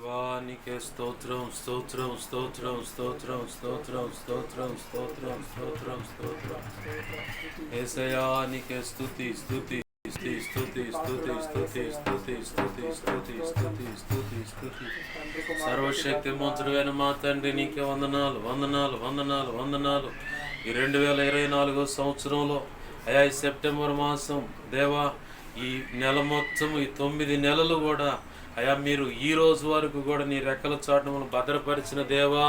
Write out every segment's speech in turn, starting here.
దేవానికే స్తోత్రం స్తోత్రం స్తోత్రం స్తోత్రం స్తోత్రం స్తోత్రం స్తోత్రం స్తోత్రం స్తోత్రం యేసయ్యానికే స్తుతి స్తుతి స్తుతి స్తుతి స్తుతి స్తుతి స్తుతి స్తుతి స్తుతి స్తుతి స్తుతి స్తుతి సర్వశక్తిమంతుడైన మా తండ్రి నీకే వందనాలు వందనాలు వందనాలు వందనాలు. ఈ 2024 సంవత్సరంలో అయా ఈ సెప్టెంబర్ మాసం దేవా, ఈ నెల మొత్తం ఈ 9 నెలలు కూడా అయా మీరు ఈ రోజు వరకు కూడా నీ రెక్కల చాటును భద్రపరిచిన దేవా,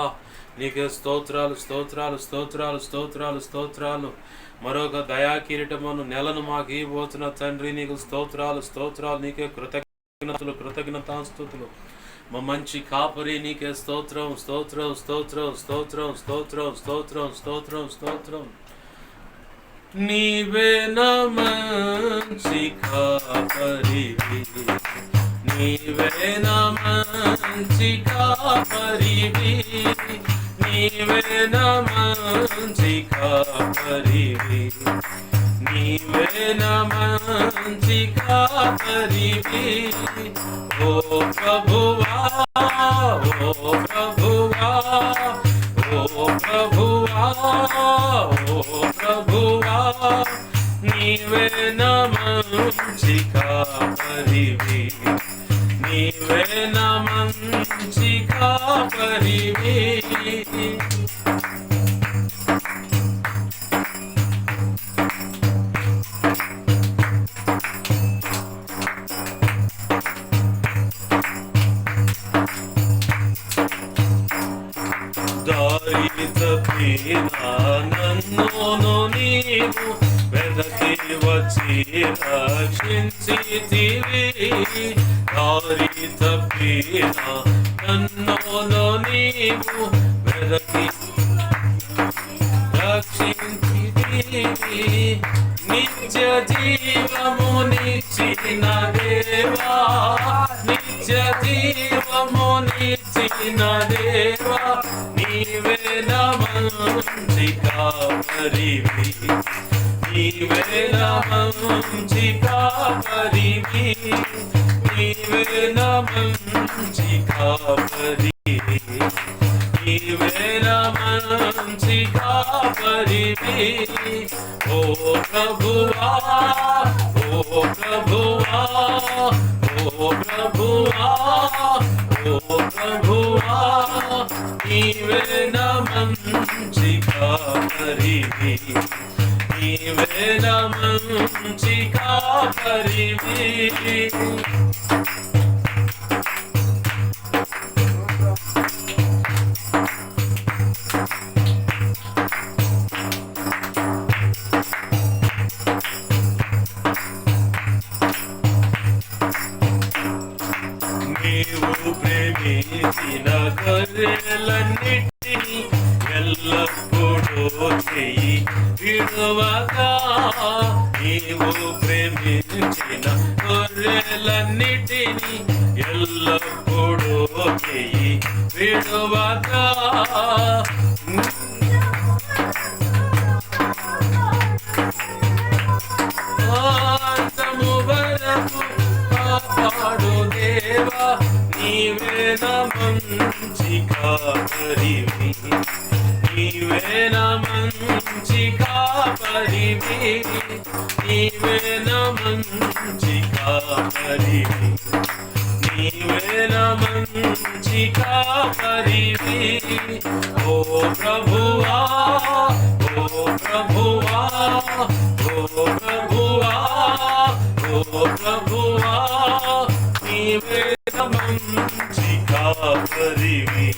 నీకే స్తోత్రాలు స్తోత్రాలు స్తోత్రాలు స్తోత్రాలు స్తోత్రాలు. మరొక దయాకిరీటమును నెలను మాకు ఇవ్వబోతున్న తండ్రి నీకు స్తోత్రాలు స్తోత్రాలు. నీకే కృతజ్ఞతలు కృతజ్ఞతాస్తుతులు. మా మంచి కాపరి నీకే స్తోత్రం స్తోత్రం స్తోత్రం స్తోత్రం స్తోత్రం స్తోత్రం స్తోత్రం స్తోత్రం. నీవే నా మంచి కాపరివి, నీవే నా మంచి కాపరివి, నీవే నా మంచి కాపరివి, నీవే నా మంచి కాపరివి. ఓ ప్రభువా ఓ ప్రభువా ఓ ప్రభువా ఓ ప్రభువా, నీవే నా మంచి కాపరివి, నీవే నా మంచి కాపరివి. దారి తప్పిన నన్ను నీవు వెదకి వచ్చి రక్షించితివి. దారి తప్పిన నన్ను నీవు వెదకి రక్షించితివి. నిత్య జీవము నిచ్చిన దేవా, నిత్య జీవము నిచ్చిన దేవా, నీవే నా మంచి కాపరివి, నీవే నా మంచి కాపరివి, నీవే నా మంచి కాపరివి, నీవే నా మంచి కాపరివి. ఓ ప్రభువా ఓ ప్రభువా ఓ ప్రభువా ఓ ప్రభువా, నీవే నా మంచి కాపరివి, నీవే నా మంచి కాపరివి. నీవు ప్రేమించిన గొర్రెలన్నిటినీ ఎల్లప్పుడూ చెయ్యి విడువగా, నీవు ప్రేమించిన గొర్రెలన్నిటినీ ఎల్లప్పుడూ చెయ్యి విడువగా. అంతము వరకు కాపాడు దేవా, నీవే నా మంచి కాపరివి, నీవే నా మంచి కాపరివి, నీవే నా మంచి కాపరివి, నీవే నా మంచి కాపరివి. ఓ ప్రభువా ఓ ప్రభువా ఓ ప్రభువా ఓ ప్రభువా, నీవే నా మంచి కాపరివి,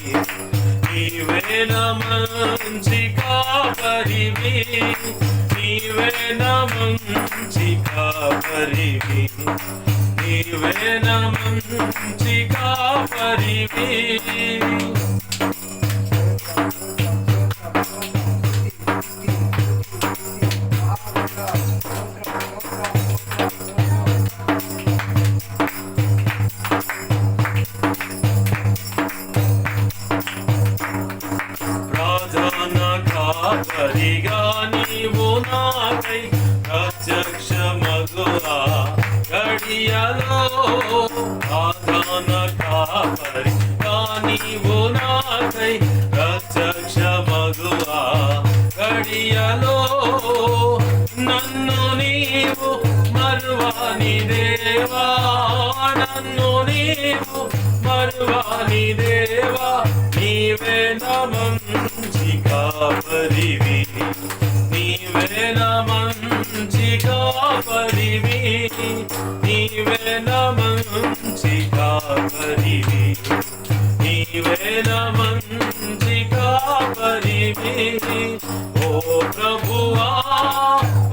నీవే నా మంచి కాపరివి, నీవే నా మంచి కాపరివి, నీవే నా మంచి కాపరివి. ప్రధాన కాపరిగా నీవు నాకై ప్రత్యక్ష మగువా గడియలో ప్రధాన కాపరి ఓ ప్రభువా,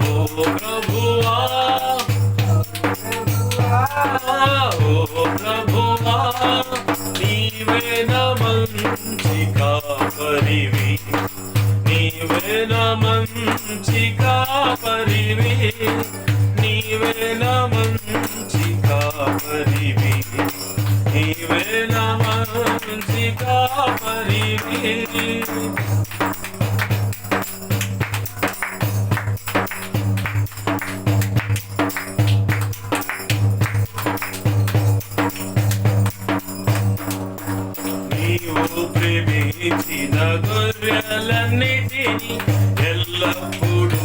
ఓ ప్రభువా, ఓ ప్రభువా, నీవే నా మంచి కాపరివి, నీవే నా మంచి కాపరివి, నీవే నా మంచి కాపరివి, నీవే నా మంచి కాపరివి. నీవు ప్రేమించిన గొర్రెలన్నిటినీ ఎల్లప్పుడూ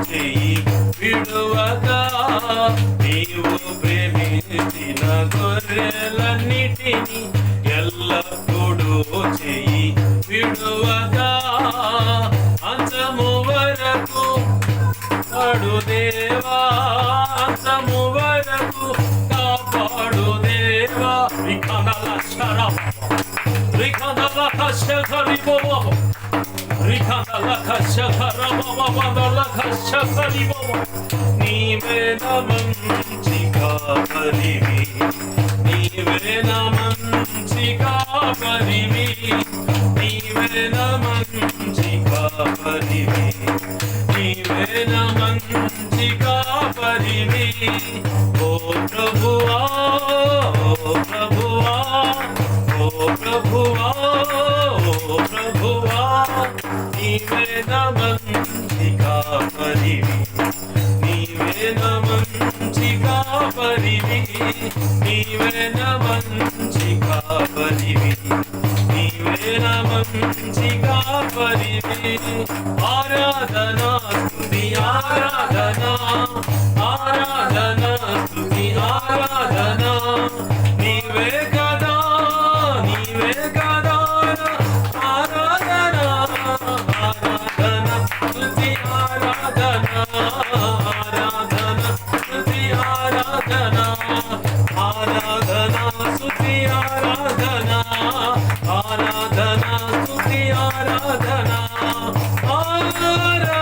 చెయ్యి విడువగా, నీవు ప్రేమించిన గొర్రెలన్నిటినీ ఎల్లప్పుడూ చెయ్యి విడువగా, అంతము వరకు కాపాడు దేవా, అంతము వరకు కాపాడు దేవా. నీవే నా మంచి కాపరివి, నీవే నా మంచి కాపరివి, నీవే నా మంచి కాపరివి, నీవే నా మంచి కాపరివి. ఓ ప్రభువా, ఓ ప్రభువా, ఓ ప్రభువా, ఓ ప్రభువా, నీవే నా మంచి కాపరివి, నీవే నా మంచి కాపరివి, నీవే నా మంచి కాపరివి, నీవే నా మంచి కాపరివి. ఆరాధనా స్తుతి ఆరాధనా, ఆరాధనా స్తుతి ఆరాధనా, నీవే కదా, నీవే కదా, ఆరాధనా, ఆరాధనా స్తుతి ఆరాధనా, ఆరాధనా స్తుతి ఆరాధనా, ఆరాధనా స్తుతి ఆరాధనా, ఆరాధనా స్తుతి ఆరాధనా, ఆరాధనా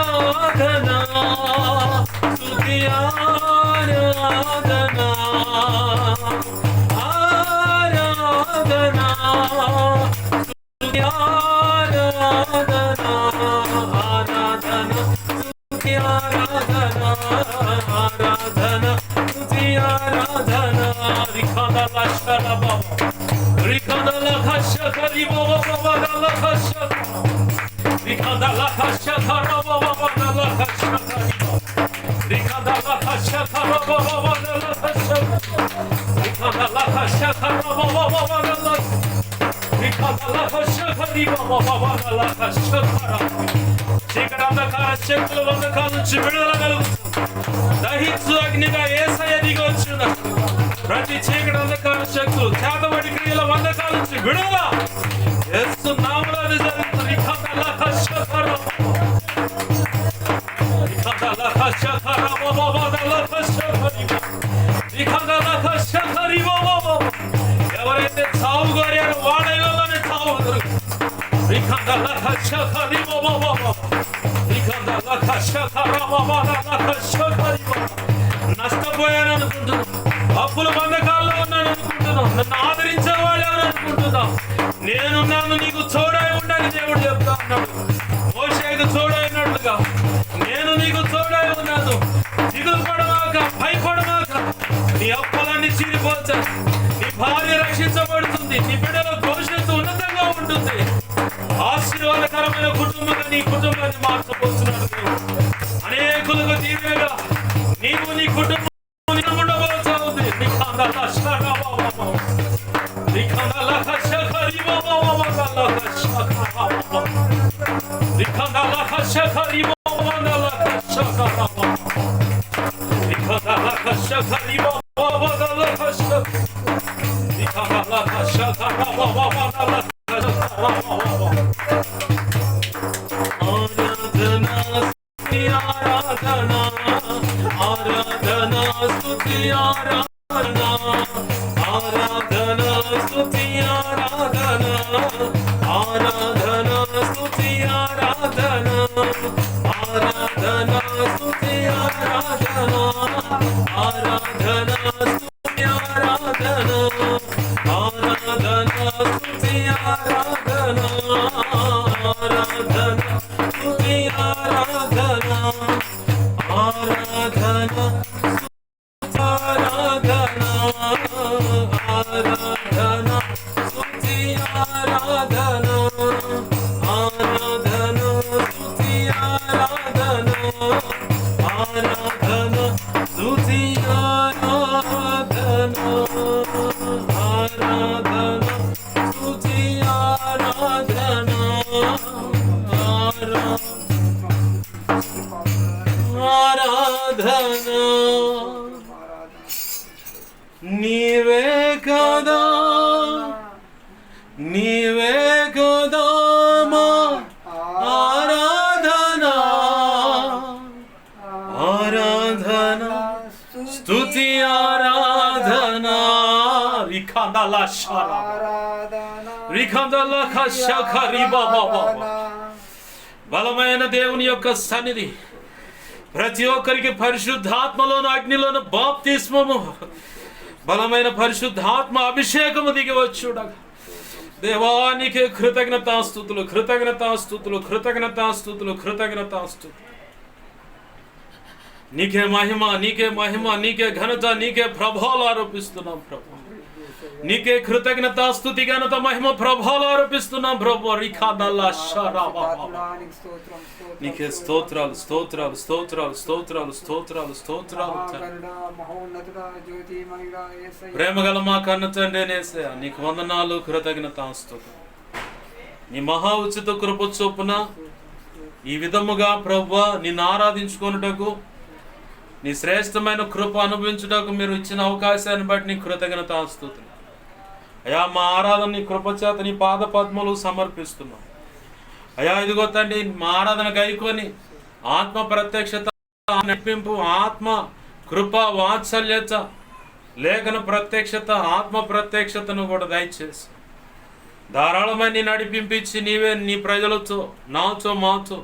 స్తుతి ఆరాధనా, ఆరాధనా స్తుతి ఆరాధనా, ఆరాధనా స్తుతి ఆరాధనా, ఆరాధనా స్తుతి ఆరాధనా. రిఖాదల శరబ, రిఖాదల ఖశకరి బవవదల ఖశక, రిఖాదల ఖశకర బవవదల ఖశకరి, రిఖాదల ఖశకర బవవదల ఖశక, రిఖాదల ఖశకర బవవదల, రిఖాదల ఖశకరి బవవదల ఖశకర. చీకటి అంధకార శక్తుల బంధకాల నుంచి విడుదల కలుగుతుంది. దహించు అగ్నిగా యేసయ్య దిగి వచ్చినాడు. ప్రతి చీకటి అంధకార శక్తులు, చేతబడి క్రియల బంధకాల నుంచి విడుదల యేసు నామములో జరుగుతుంది. రిఖాదల ఖశకర, రిఖాదల ఖశకర బవవదల ఖశకరి, రిఖాదల ఖశకరి బవవద. ఎవరైతే చావు కోరారో వాడైలోనే చావు దొరుకుతుంది. రిఖాదల ఖశకరి బవవద, రిఖాదల ఖశకర బవవదల ఖశకరి. నష్టపోయాను అనుకుంటున్నాను, అప్పుల బంధకాల్లో ఉన్నాను అనుకుంటున్నాను, నన్ను ఆదరించేవాళ్ళు ఎవరు అనుకుంటున్నావు. నేనున్నాను, నీకు తోడై ఉండని దేవుడు చెప్తా ఉన్నాడు. మోషేకు తోడై ఉన్నట్లుగా నేను నీకు తోడై ఉన్నాను. దిగులు పడమాక, భయపడమాక. నీ అప్పులన్నీ చీరిపోతాయి, నీ భార్య రక్షించబడుతుంది, నీ బిడ్డల భవిష్యత్తు ఉన్నతంగా ఉంటుంది. ఆశీర్వాదకరమైన కుటుంబంగా నీ కుటుంబాన్ని మార్చబోతున్నాడు దేవుడు. అనేకులకు దీవెనగా నీవు నీ కుటుంబం ఉండబోతుంది. రిఖాదల శరబ, రిఖాదల ఖశకరి బవవదల ఖశకర, రిఖాదల ఖశకరి బవవదల ఖశకర, రిఖాదల ఖశకరి బవవదల ఖశకర, రిఖాదల ఖశకర బవవదల ఖశకర. ఆరాధనా స్తుతి ఆరాధనా, ఆరాధనా స్తుతి ఆరాధనా, ఆరాధనా స్తుతి ఆరాధనా, ఆరాధనా స్తుతి ఆరాధనా. స్తుతి ఆరాధన ఆరాధన స్తుతి ఆరాధన ఆరాధన ఆరాధన ఆరాధన స్తుతి ఆరాధన ఆరాధన స్తుతి ఆరాధన ఆరాధన స్తుతి ఆరాధన ఆరాధన స్తుతి ఆరాధన ఆరాధన నీవే కదా నీవే కదా మా ఆరాధన ఆరాధన స్తుతి ఆరాధన రిఖందల షరా రిఖందల ఖషఖరి బాబా బలమైన దేవుని యొక్క సన్నిధి ప్రతి ఒక్కరికి పరిశుద్ధాత్మలోను అగ్నిలోను బాప్తిస్మము బలమైన పరిశుద్ధాత్మ అభిషేకము దిగి వచ్చుడగా దేవానికి కృతజ్ఞతాస్తుతులు కృతజ్ఞతాస్తుతులు కృతజ్ఞతాస్తుతులు కృతజ్ఞతాస్తుతులు నీకే మహిమ నీకే మహిమ నీకే ఘనత నీకే ప్రభావాలు ఆరోపిస్తున్నాం ప్రభు నీకే కృతజ్ఞతాస్తుతి ఘనత మహిమ ప్రభావాలు ఆరోపిస్తున్నాం ప్రభు నీకే స్తోత్రాలు స్తోత్రాలు స్తోత్రాలు స్తోత్రాలు స్తోత్రాలు స్తోత్రాలు ప్రేమగల మా కన్న తండ్రి యేసయ్యా నీకు వందనాలు కృతజ్ఞతాస్తుతి నీ మహా ఉచిత కృప చొప్పున ఈ విధముగా ప్రభువా నిన్ను ఆరాధించుకొనుటకు నీ శ్రేష్టమైన కృప అనుభవించుటకు మీరు ఇచ్చిన అవకాశాన్ని బట్టి నీ కృతజ్ఞతాస్తుతులు అయా మా ఆరాధన నీ కృప చేత నీ పాద పద్మలు సమర్పిస్తున్నాం అయా ఇదిగో తండ్రి మా ఆరాధన గైకొని ఆత్మ ప్రత్యక్షత నడిపింపు ఆత్మ కృప వాత్సల్యత లేఖన ప్రత్యక్షత ఆత్మ ప్రత్యక్షతను కూడా దయచేసి ధారాళమైన నడిపింపించి నీవే నీ ప్రజలతో నాతో మాతో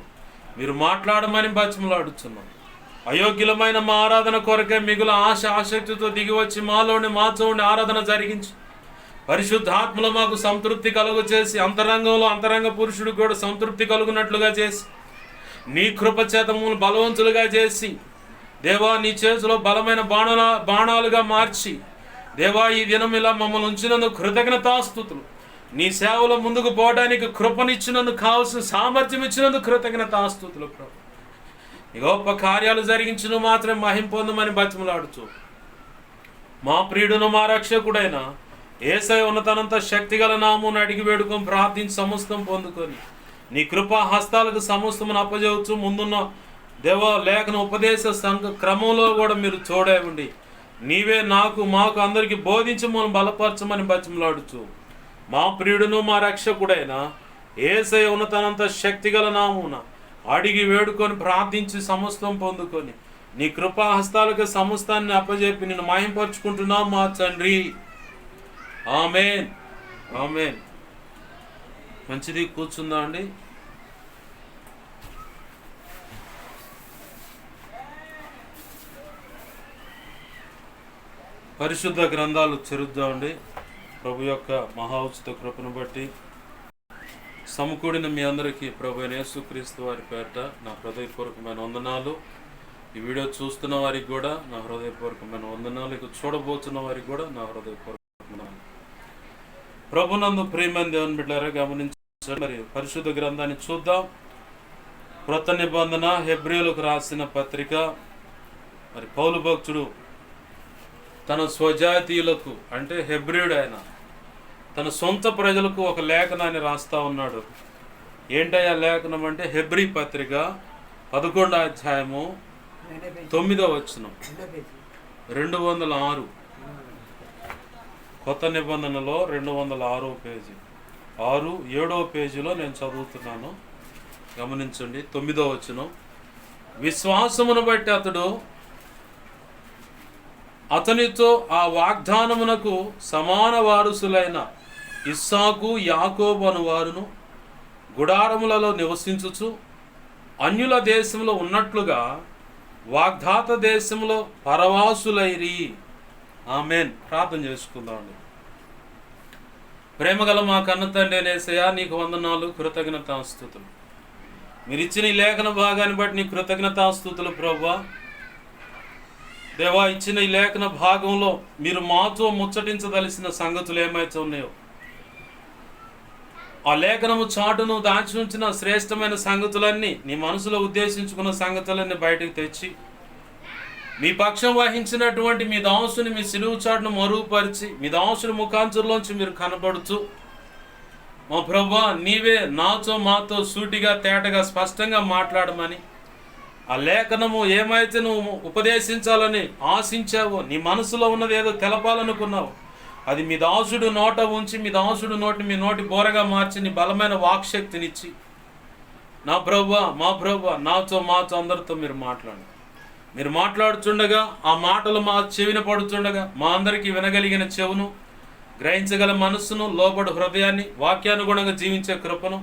మీరు మాట్లాడమని బతిమలాడుతున్నాం అయోగ్యులమైన మా ఆరాధన కొరకే మిగులు ఆశ ఆసక్తితో దిగివచ్చి మాతో ఉండి ఆరాధన జరిగించి పరిశుద్ధాత్మలో మాకు సంతృప్తి కలుగు చేసి అంతరంగంలో అంతరంగ పురుషుడికి కూడా సంతృప్తి కలుగునట్లుగా చేసి నీ కృప చేతములు బలవంతులుగా చేసి దేవా నీ చేతిలో బలమైన బాణాలుగా మార్చి దేవా ఈ దినం ఇలా మమ్మల్ని ఉంచినందుకు కృతజ్ఞతాస్తుతులు నీ సేవలో ముందుకు పోవడానికి కృపనిచ్చినందుకు కావాల్సిన సామర్థ్యం ఇచ్చినందుకు కృతజ్ఞతాస్తుతులు ప్రభు నీ గొప్ప కార్యాలు జరిగించిన మాత్రం మహిమ పొందమని బతిమలాడుచు మా ప్రియుడును మా రక్షకుడైన యేసయ్య ఉన్నతనంత శక్తిగల నామమును అడిగి వేడుకొని ప్రార్థించి సమస్తం పొందుకొని నీ కృపా హస్తాలకు సమస్తమును అప్పజేయవచ్చు ముందున్న దేవ లేఖన ఉపదేశ సంఘ క్రమంలో కూడా మీరు తోడై ఉండి నీవే నాకు మాకు అందరికి బోధించి మనం బలపరచమని బతిమలాడుచు మా ప్రియుడును మా రక్షకుడైన యేసయ్య ఉన్నతనంత శక్తిగల నామమున అడిగి వేడుకొని ప్రార్థించి సమస్తం పొందుకొని నీ కృపా హస్తాలకు సమస్తాన్ని అప్పజెప్పి నిన్ను మహింపరుచుకుంటున్నాం మా తండ్రి ఆమేన్ ఆమేన్. మంచిది కూర్చుందా అండి. పరిశుద్ధ గ్రంథాలు చదువుదామండి. ప్రభు యొక్క మహా ఉచిత కృపను బట్టి సమకూడిన మీ అందరికీ ప్రభు యేసుక్రీస్తు వారి పేరిట నా హృదయపూర్వకమైన వందనాలు. ఈ వీడియో చూస్తున్న వారికి కూడా నా హృదయపూర్వకమైన వందనాలు, ఇక చూడబోతున్న వారికి కూడా నా హృదయపూర్వకమైన ప్రభునందు ప్రియమైన దేవుని బిడ్డలారా గమనించండి. మరి పరిశుద్ధ గ్రంథాన్ని చూద్దాం. క్రొత్త నిబంధన హెబ్రీయులకు రాసిన పత్రిక. మరి పౌలు భక్తుడు తన స్వజాతీయులకు అంటే హెబ్రీయుడు ఆయన తన సొంత ప్రజలకు ఒక లేఖనాన్ని రాస్తా ఉన్నాడు. ఏంటయ్యా లేఖనం అంటే హెబ్రీ పత్రిక 11వ అధ్యాయము 9వ వచనం 206 కొత్త నిబంధనలో 206వ పేజీ 7వ పేజీలో నేను చదువుతున్నాను. గమనించండి. 9వ వచనం. విశ్వాసమును బట్టి అతనితో ఆ వాగ్దానమునకు సమాన వారసులైన ఇస్సాకు యాకోబు అను వారును గుడారములలో నివసించుచు అన్యుల దేశంలో ఉన్నట్లుగా వాగ్దాత దేశంలో పరవాసులైరి. ఆమేన్. ప్రార్థన చేసుకుందామండి. ప్రేమగల మా కన్న తండ్రి యేసయ్యా, నీకు వందనాలు, కృతజ్ఞతాస్తుతులు. మీరు ఇచ్చిన ఈ లేఖన భాగాన్ని బట్టి నీ కృతజ్ఞతాస్తుతులు ప్రభువా. దేవా, ఇచ్చిన ఈ లేఖన భాగంలో మీరు మాతో ముచ్చటించదలిసిన సంగతులు ఏమైతే ఉన్నాయో, ఆ లేఖనము చాటును దాచి ఉంచిన శ్రేష్టమైన సంగతులన్నీ, నీ మనసులో ఉద్దేశించుకున్న సంగతులన్నీ బయటకు తెచ్చి మీ పక్షం వహించినటువంటి మీ దాసుని మీ సిలువు చాటును మరుగుపరిచి మీ దాసుని ముఖాంచుల్లోంచి మీరు కనబడుతూ, మా ప్రభువా, నీవే నాతో మాతో సూటిగా తేటగా స్పష్టంగా మాట్లాడమని, ఆ లేఖనము ఏమైతే నువ్వు ఉపదేశించాలని ఆశించావో, నీ మనసులో ఉన్నది ఏదో తెలపాలనుకున్నావు, అది మీ దాసుడు నోట ఉంచి మీ దాసుడు నోటిని మీ నోటి బోరగా మార్చి నీ బలమైన వాక్శక్తినిచ్చి, నా ప్రభువా, మా ప్రభువా, నాతో మాతో అందరితో మీరు మాట్లాడండి. మీరు మాట్లాడుతుండగా ఆ మాటలు మా చెవిన పడుతుండగా మా అందరికీ వినగలిగిన చెవును, గ్రహించగల మనస్సును, లోబడు హృదయాన్ని, వాక్యానుగుణంగా జీవించే కృపను,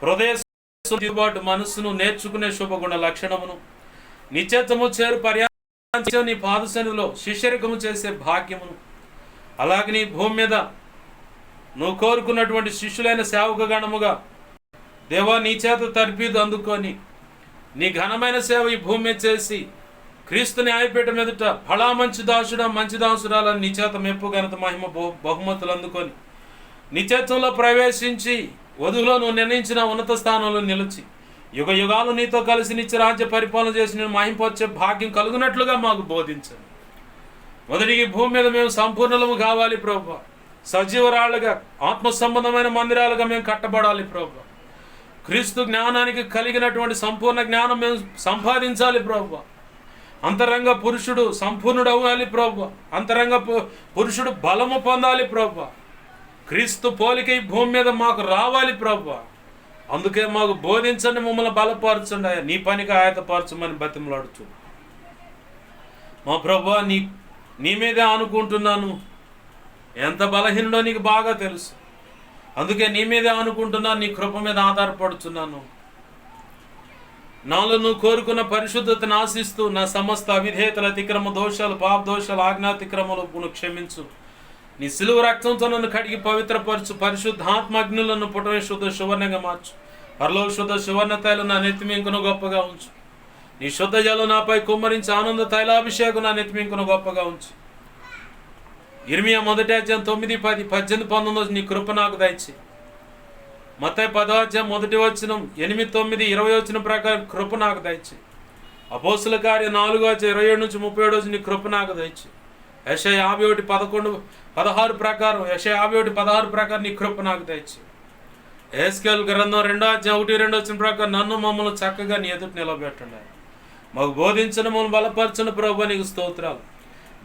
హృదయబాటు మనస్సును, నేర్చుకునే శుభగుణ లక్షణమును, నిత్యత్వము చేరు పర్యాయ నీ పాదసనిలో శిష్యరికము చేసే భాగ్యమును, అలాగే నీ భూమి మీద నువ్వు కోరుకున్నటువంటి శిష్యులైన సేవకగణముగా దేవా, నీ చేత తర్ఫీదు అందుకొని నీ ఘనమైన సేవ ఈ భూమి మీద చేసి క్రీస్తు న్యాయపీఠం ఎదుట ఫలా మంచి దాసుడా మంచి దాసురాలని నీ చేత మెప్పు ఘనత మహిమ బహుమతులు అందుకొని నిత్యత్వంలో ప్రవేశించి వధువులో నువ్వు నిర్ణయించిన ఉన్నత స్థానంలో నిలిచి యుగ యుగాలు నీతో కలిసి నిత్య రాజ్య పరిపాలన చేసి నేను మహింపొచ్చే భాగ్యం కలుగునట్లుగా మాకు బోధించండి. మొదటికి భూమి మీద మేము సంపూర్ణము కావాలి ప్రభువా. సజీవరాళ్ళుగా ఆత్మ సంబంధమైన మందిరాలుగా మేము కట్టబడాలి ప్రభువా. క్రీస్తు జ్ఞానానికి కలిగినటువంటి సంపూర్ణ జ్ఞానం మేము సంపాదించాలి ప్రభువా. అంతరంగ పురుషుడు సంపూర్ణుడు అవ్వాలి ప్రభువా. అంతరంగ పురుషుడు బలము పొందాలి ప్రభువా. క్రీస్తు పోలిక ఈ భూమి మీద మాకు రావాలి ప్రభువా. అందుకే మాకు బోధించండి, మమ్మల్ని బలపరచండి, నీ పనికి ఆయతపరచమని బతిమలాడుచు మా ప్రభువా. నీ మీదే అనుకుంటున్నాను. ఎంత బలహీనుడో నీకు బాగా తెలుసు. అందుకే నీ మీదే అనుకుంటున్నాను, నీ కృప మీద ఆధారపడుతున్నాను. నాలో నువ్వు కోరుకున్న పరిశుద్ధతను ఆశిస్తూ నా సమస్త అవిధేయతల అతిక్రమ దోషాలు, పాప దోషాలు, ఆజ్ఞాతిక్రమలను క్షమించు. నీ సిలువ రక్తంతో నన్ను కడిగి పవిత్రపరచు. పరిశుద్ధాత్మగ్నులను పుటమే శుద్ధ సువర్ణంగా మార్చు. పరలోక శుద్ధ సువర్ణ తైలం నా నెత్తిమింకును గొప్పగా ఉంచు. నీ శుద్ధ జలం నాపై కుమ్మరించి ఆనంద తైలాభిషేకం నా నెత్తిమింకును గొప్పగా ఉంచు. ఇర్మియా 1వ అధ్యాయం 9, 10, 18, 19 నీ కృప నాకు దయచే. మత్తయి 10వ అధ్యాయం 1వ వచనం 8, 9, 20 వచనం ప్రకారం కృప నాకు దయచే. అపోస్తుల కార్యం 4వ అధ్యాయం 27 నుంచి 37 నీ కృప నాకు దయచే. యెషయా 51, 16 ప్రకారం యెషయా 51, 16 ప్రకారం నీ కృప నాకు దయచే. ఎహెజ్కేలు గ్రంథం 2వ అధ్యాయం 1, 2 వచనం ప్రకారం నన్ను మమ్మల్ని చక్కగా నీ ఎదుట నిలబెట్టండి. మాకు బోధించిన మమ్మల్ని బలపరచని ప్రభువా నీకు స్తోత్రాలు.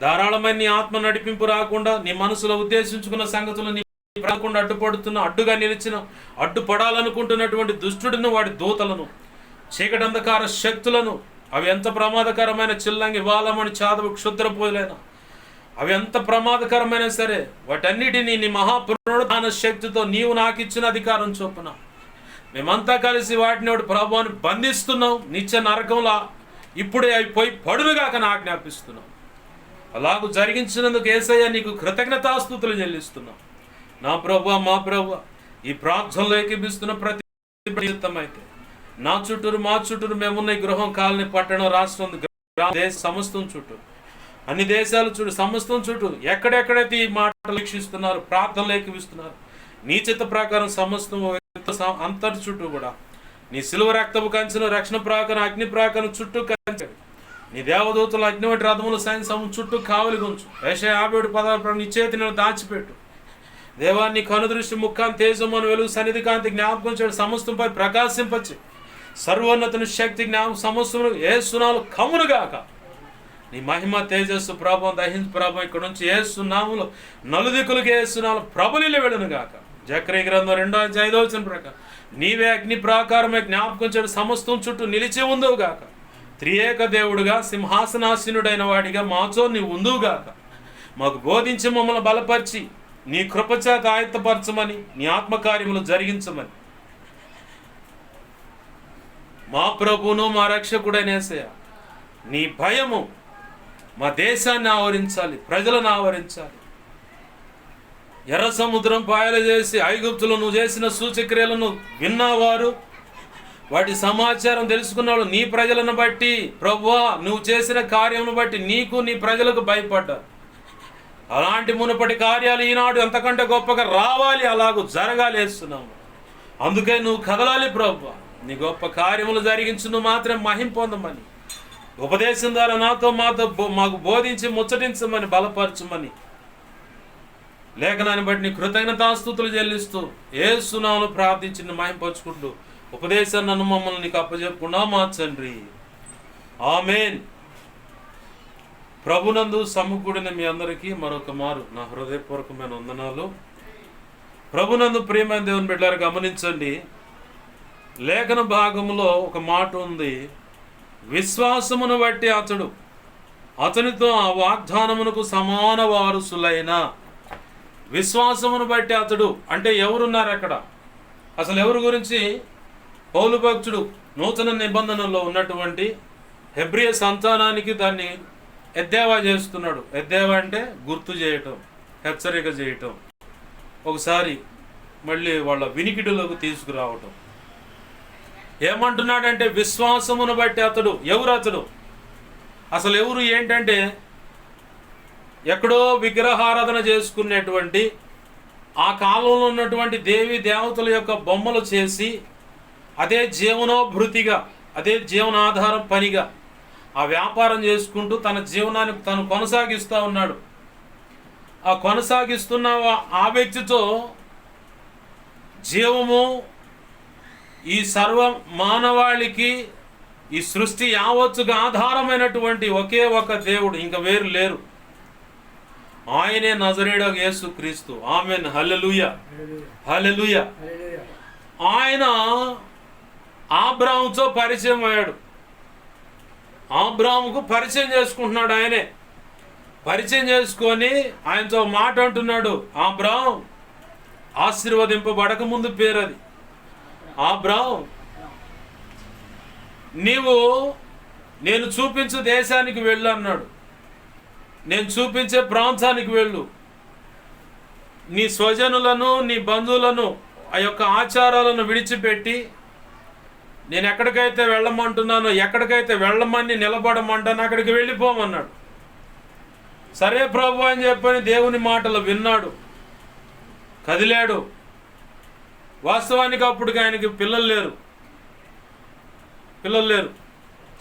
ధారాళమైన నీ ఆత్మ నడిపింపు రాకుండా నీ మనసులో ఉద్దేశించుకున్న సంగతులు నీ రాకుండా అడ్డుపడుతున్న, అడ్డుగా నిలిచిన, అడ్డుపడాలనుకుంటున్నటువంటి దుష్టుడిని, వాడి దూతలను, చీకటి అంధకార శక్తులను, అవి ఎంత ప్రమాదకరమైన చిల్లంగి, వాలమని, చాదవు, క్షుద్రపోలైన అవి ఎంత ప్రమాదకరమైన సరే వాటన్నిటినీ నీ మహాపునరుద్ధాన శక్తితో నీవు నాకు ఇచ్చిన అధికారం చొప్పున మేమంతా కలిసి వాటిని ప్రభువుని బంధిస్తున్నాం. నిత్య నరకంలో ఇప్పుడే అయిపోయి పడునుగాక ఆజ్ఞాపిస్తున్నాం. అలాగూ జరిగించినందుకు యేసయ్య నీకు కృతజ్ఞతాస్తుతులు చెల్లిస్తున్నాం. నా ప్రభువా, మా ప్రభువా, ఈ ప్రార్థనలో ఏకీభిస్తున్న ప్రతి అయితే నా చుట్టూరు, మా చుట్టూరు మేమున్న ఈ గృహం, కాలనీ, పట్టణం, రాష్ట్రం, సమస్తం చుట్టూ, అన్ని దేశాల చుట్టూ, సమస్తం చుట్టూ ఎక్కడెక్కడైతే ఈ మాటలు వీక్షిస్తున్నారు, ప్రార్థనలు ఏకీభిస్తున్నారు, నీ చిత్త ప్రకారం సమస్తం అంతటి చుట్టూ కూడా నీ సిలువ రక్తపు కంచెను, రక్షణ ప్రాకారం, అగ్ని ప్రాకారం చుట్టూ కంచె, నీ దేవదూతలు అగ్ని వంటి రథముల సైన్యం చుట్టూ కావలి గుంచు. యెషయా 51, నీ చేతిని దాచిపెట్టు. దేవా, నీ కనుదృష్టి ముఖాన్ని తేజమను వెలుగు సన్నిధి కాంతి జ్ఞాపకం చేయడం సమస్తంపై ప్రకాశింపచ్చి సర్వోన్నతుని శక్తి జ్ఞాపకం సమస్తమును యేసునామములో కమ్మునుగాక. నీ మహిమ తేజస్సు ప్రభావం దహించు ప్రభావం ఇక్కడ నుంచి యేసునామములో నలుదిక్కులకు యేసునామములో ప్రబలిల్లి వెళ్ళునుగాక. జకర్యా గ్రంథం 2వ అధ్యాయం 5వ వచనం ప్రకారం నీవే అగ్ని ప్రాకారమే జ్ఞాపకం చేయడం సమస్తం చుట్టూ నిలిచి ఉందువుగాక. త్రియేక దేవుడుగా సింహాసనాసీనుడైన వాడిగా మాతో నీ ఉందువుగాక. మాకు బోధించి మమ్మల్ని బలపరిచి నీ కృపచేత ఆయత్తపరచమని, నీ ఆత్మకార్యములు జరిగించమని మా ప్రభువును మా రక్షకుడైన యేసయ్య నీ భయము మా దేశాన్ని ఆవరించాలి, ప్రజలను ఆవరించాలి. ఎర్ర సముద్రం పాయలు చేసి ఐగుప్తులో నువ్వు చేసిన సూచక్రియలను విన్నవారు, వాటి సమాచారం తెలుసుకున్నాడు. నీ ప్రజలను బట్టి ప్రభువా నువ్వు చేసిన కార్యమును బట్టి నీకు నీ ప్రజలకు భయపడ్డారు. అలాంటి మునుపటి కార్యాలు ఈనాడు అంతకంటే గొప్పగా రావాలి, అలాగూ జరగాలి వేస్తున్నాము. అందుకే నువ్వు కదలాలి ప్రభువా, నీ గొప్ప కార్యములు జరిగించు, నువ్వు మాత్రం మహిమ పొందమని, ఉపదేశం ద్వారా మాకు బోధించి ముచ్చటించమని, బలపరచమని లేఖనాన్ని బట్టి నీ కృతజ్ఞతాస్తుతులు చెల్లిస్తూ యేసు నామములో ప్రార్థించి మహింపరచుకుంటూ ఉపదేశాన్ని నన్ను మమ్మల్ని నీకు అప్పచెప్పకుండా మా తండ్రి, ఆమేన్. ప్రభునందు సమకూడిన మీ అందరికీ మరొక మారు నా హృదయపూర్వకమైన వందనాలు. ప్రభునందు ప్రియమైన దేవుని బిడ్డలారా, గమనించండి, లేఖన భాగంలో ఒక మాట ఉంది, విశ్వాసమును బట్టి అతనితో ఆ వాగ్దానమునకు సమాన వారసులైన. విశ్వాసమును బట్టి అతడు అంటే ఎవరున్నారు అక్కడ? అసలు ఎవరి గురించి? పౌలు భక్తుడు నూతన నిబంధనలో ఉన్నటువంటి హెబ్రియ సంతానానికి దాన్ని ఎద్దేవా చేస్తున్నాడు. ఎద్దేవా అంటే గుర్తు చేయటం, హెచ్చరిక చేయటం, ఒకసారి మళ్ళీ వాళ్ళ వినికిడిలోకి తీసుకురావటం. ఏమంటున్నాడంటే విశ్వాసమును బట్టి అతడు. ఎవరు అతడు? అసలు ఎవరు ఏంటంటే, ఎక్కడో విగ్రహారాధన చేసుకునేటువంటి ఆ కాలంలో ఉన్నటువంటి దేవీ దేవతల యొక్క బొమ్మలు చేసి అదే జీవనోభృతిగా, అదే జీవనాధారం పనిగా ఆ వ్యాపారం చేసుకుంటూ తన జీవనాన్ని తను కొనసాగిస్తూ ఉన్నాడు. ఆ కొనసాగిస్తున్న ఆ వ్యక్తితో జీవము, ఈ సర్వ మానవాళికి, ఈ సృష్టి యావత్తుగా ఆధారమైనటువంటి ఒకే ఒక దేవుడు, ఇంకా వేరు లేరు. ఆయనే నజరేయుడగు యేసుక్రీస్తు. ఆమేన్, హల్లెలూయా, హల్లెలూయా. ఆయన అబ్రాహాముతో పరిచయం అయ్యాడు. అబ్రాహాముకు పరిచయం చేసుకుంటున్నాడు. ఆయనే పరిచయం చేసుకొని ఆయనతో మాట అంటున్నాడు. అబ్రాహాము ఆశీర్వదింపబడక ముందు పేరు అది. అబ్రాహాము, నీవు నేను చూపించు దేశానికి వెళ్ళు అన్నాడు. నేను చూపించే ప్రాంతానికి వెళ్ళు. నీ స్వజనులను, నీ బంధువులను, ఆ యొక్క ఆచారాలను విడిచిపెట్టి నేను ఎక్కడికైతే వెళ్ళమంటున్నానో, ఎక్కడికైతే వెళ్ళమని నిలబడమంటానో అక్కడికి వెళ్ళిపోమన్నాడు. సరే ప్రభు అని చెప్పని దేవుని మాటలు విన్నాడు, కదిలాడు. వాస్తవానికి అప్పటికి ఆయనకి పిల్లలు లేరు.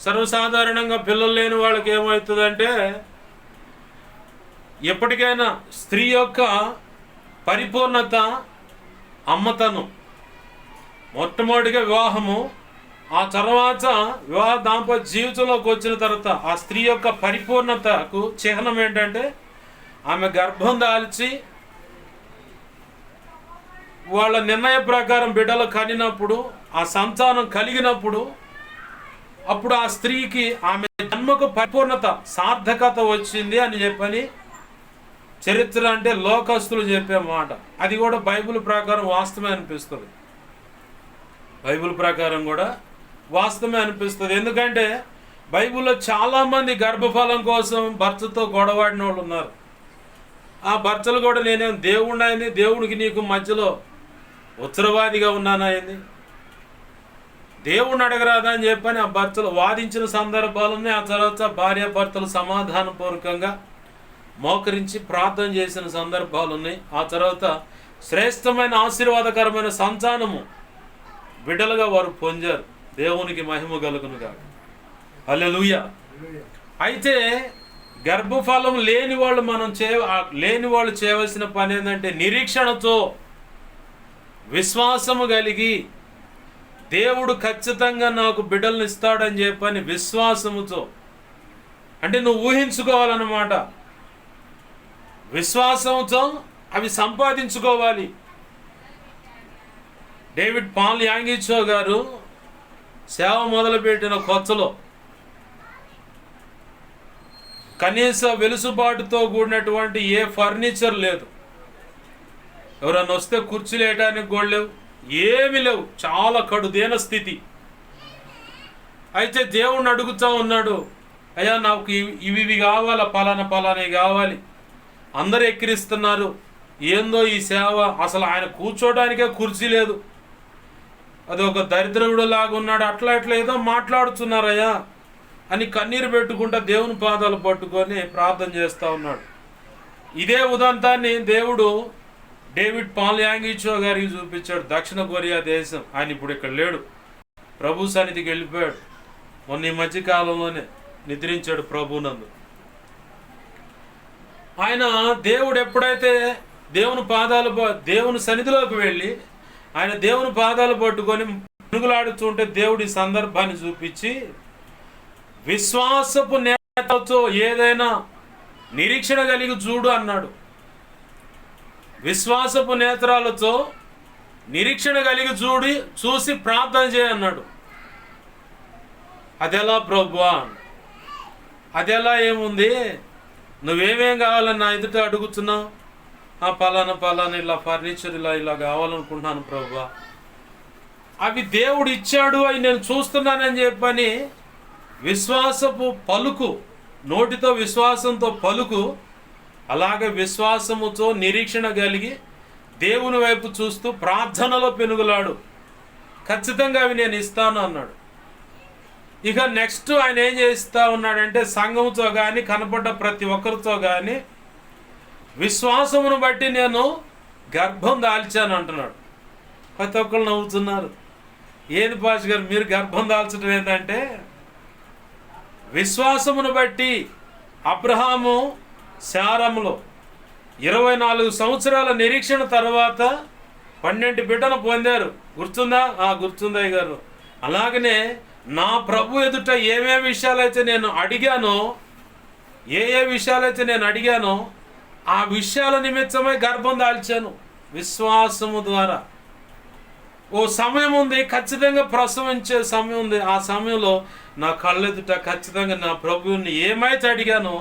సర్వసాధారణంగా పిల్లలు లేని వాళ్ళకి ఏమవుతుందంటే, ఎప్పటికైనా స్త్రీ యొక్క పరిపూర్ణత అమ్మతనం. మొట్టమొదటిగా వివాహము, ఆ తర్వాత వివాహ దాంపత్య జీవితంలోకి వచ్చిన తర్వాత ఆ స్త్రీ యొక్క పరిపూర్ణతకు చిహ్నం ఏంటంటే, ఆమె గర్భం దాల్చి వాళ్ళ నిర్ణయ ప్రకారం బిడ్డలు కనినప్పుడు, ఆ సంతానం కలిగినప్పుడు, అప్పుడు ఆ స్త్రీకి ఆమె జన్మకు పరిపూర్ణత, సార్థకత వచ్చింది అని చెప్పని చరిత్ర అంటే లోకస్తులు చెప్పే మాట. అది కూడా బైబిల్ ప్రకారం వాస్తవమే అనిపిస్తుంది. బైబిల్ ప్రకారం కూడా వాస్తవమే అనిపిస్తుంది. ఎందుకంటే బైబిల్లో చాలామంది గర్భఫలం కోసం భర్తతో గొడవాడిన వాళ్ళు ఉన్నారు. ఆ భర్తలు కూడా నేనేం దేవుడిని అయింది, దేవుడికి నీకు మధ్యలో ఉత్తరవాదిగా ఉన్నానయింది, దేవుణ్ణి అడగరాదా అని చెప్పని ఆ భర్తలు వాదించిన సందర్భాలున్నాయి. ఆ తర్వాత భార్యాభర్తలు సమాధానపూర్వకంగా మోకరించి ప్రార్థన చేసిన సందర్భాలు ఉన్నాయి. ఆ తర్వాత శ్రేష్టమైన ఆశీర్వాదకరమైన సంతానము బిడ్డలుగా వారు పొందారు. దేవునికి మహిమ కలుగునుగా. హల్లెలూయా. అయితే గర్భఫలం లేని వాళ్ళు చేయవలసిన పని ఏంటంటే, నిరీక్షణతో విశ్వాసము కలిగి దేవుడు ఖచ్చితంగా నాకు బిడ్డలను ఇస్తాడని చెప్పని విశ్వాసముతో, అంటే నువ్వు ఊహించుకోవాలన్నమాట. విశ్వాసంతో అవి సంపాదించుకోవాలి. డేవిడ్ పాల్ యాంగిచో గారు సేవ మొదలుపెట్టిన కొత్తలో కనీస వెలుసుబాటుతో కూడినటువంటి ఏ ఫర్నిచర్ లేదు. ఎవరన్నా వస్తే కుర్చీలు వేయడానికి కూడా లేవు, ఏమీ లేవు, చాలా కడుదైన స్థితి. అయితే దేవుణ్ణి అడుగుతూ ఉన్నాడు, అయ్యా నాకు ఇవి కావాలి, పలానా కావాలి, అందరూ ఎక్కిరిస్తున్నారు, ఏందో ఈ సేవ, అసలు ఆయన కూర్చోడానికే కుర్చీ లేదు, అది ఒక దరిద్రుడు లాగా ఉన్నాడు, అట్లా ఇట్లా ఏదో మాట్లాడుతున్నారయ్యా అని కన్నీరు పెట్టుకుంటా దేవుని పాదాలు పట్టుకొని ప్రార్థన చేస్తూ ఉన్నాడు. ఇదే ఉదంతాన్ని దేవుడు డేవిడ్ పాల్ యాంగిచో గారికి చూపించాడు. దక్షిణ కొరియా దేశం, ఆయన ఇప్పుడు ఇక్కడ లేడు, ప్రభు సన్నిధికి వెళ్ళిపోయాడు. మొన్న ఈ మధ్యకాలంలోనే నిద్రించాడు ప్రభునందు. ఆయన దేవుడు ఎప్పుడైతే దేవుని సన్నిధిలోకి వెళ్ళి ఆయన దేవుని పాదాలు పట్టుకొని మునుగులాడుతుంటే దేవుడి సందర్భాన్ని చూపించి, విశ్వాసపు నేతతో ఏదైనా నిరీక్షణ కలిగి చూడు అన్నాడు. విశ్వాసపు నేత్రాలతో నిరీక్షణ కలిగి చూసి ప్రార్థన చేయన్నాడు. అదెలా ప్రభువా, అదెలా ఏముంది, నువ్వేమేం కావాలని నా ఎదుట అడుగుతున్నావు, పలానా ఇలా ఫర్నిచర్ ఇలా కావాలనుకుంటున్నాను ప్రభువా, అవి దేవుడు ఇచ్చాడు అవి నేను చూస్తున్నానని చెప్పని విశ్వాసపు పలుకు, నోటితో విశ్వాసంతో పలుకు, అలాగే విశ్వాసముతో నిరీక్షణ కలిగి దేవుని వైపు చూస్తూ ప్రార్థనలో పెనుగులాడు, ఖచ్చితంగా అవి నేను ఇస్తాను అన్నాడు. ఇక నెక్స్ట్ ఆయన ఏం చేస్తా ఉన్నాడంటే, సంఘంతో కానీ కనపడ్డ ప్రతి ఒక్కరితో కానీ విశ్వాసమును బట్టి నేను గర్భం దాల్చాను అంటున్నాడు. ప్రతి ఒక్కరు నవ్వుతున్నారు, ఏంది పాష గారు మీరు గర్భం దాల్చడం ఏంటంటే, విశ్వాసమును బట్టి అబ్రహాము శారములో 24 సంవత్సరాల నిరీక్షణ తర్వాత 12 బిడ్డను పొందారు. గుర్తుందా? గుర్తుందయ్య గారు. అలాగనే నా ప్రభు ఎదుట ఏ విషయాలైతే నేను అడిగానో, ఏ విషయాలైతే నేను అడిగానో ఆ విషయాల నిమిత్తమై గర్భం దాల్చాను విశ్వాసము ద్వారా. ఓ సమయం ఉంది, ఖచ్చితంగా ప్రసవించే సమయం ఉంది. ఆ సమయంలో నా కళ్ళెదుట ఖచ్చితంగా నా ప్రభువుని ఏమైతే అడిగానో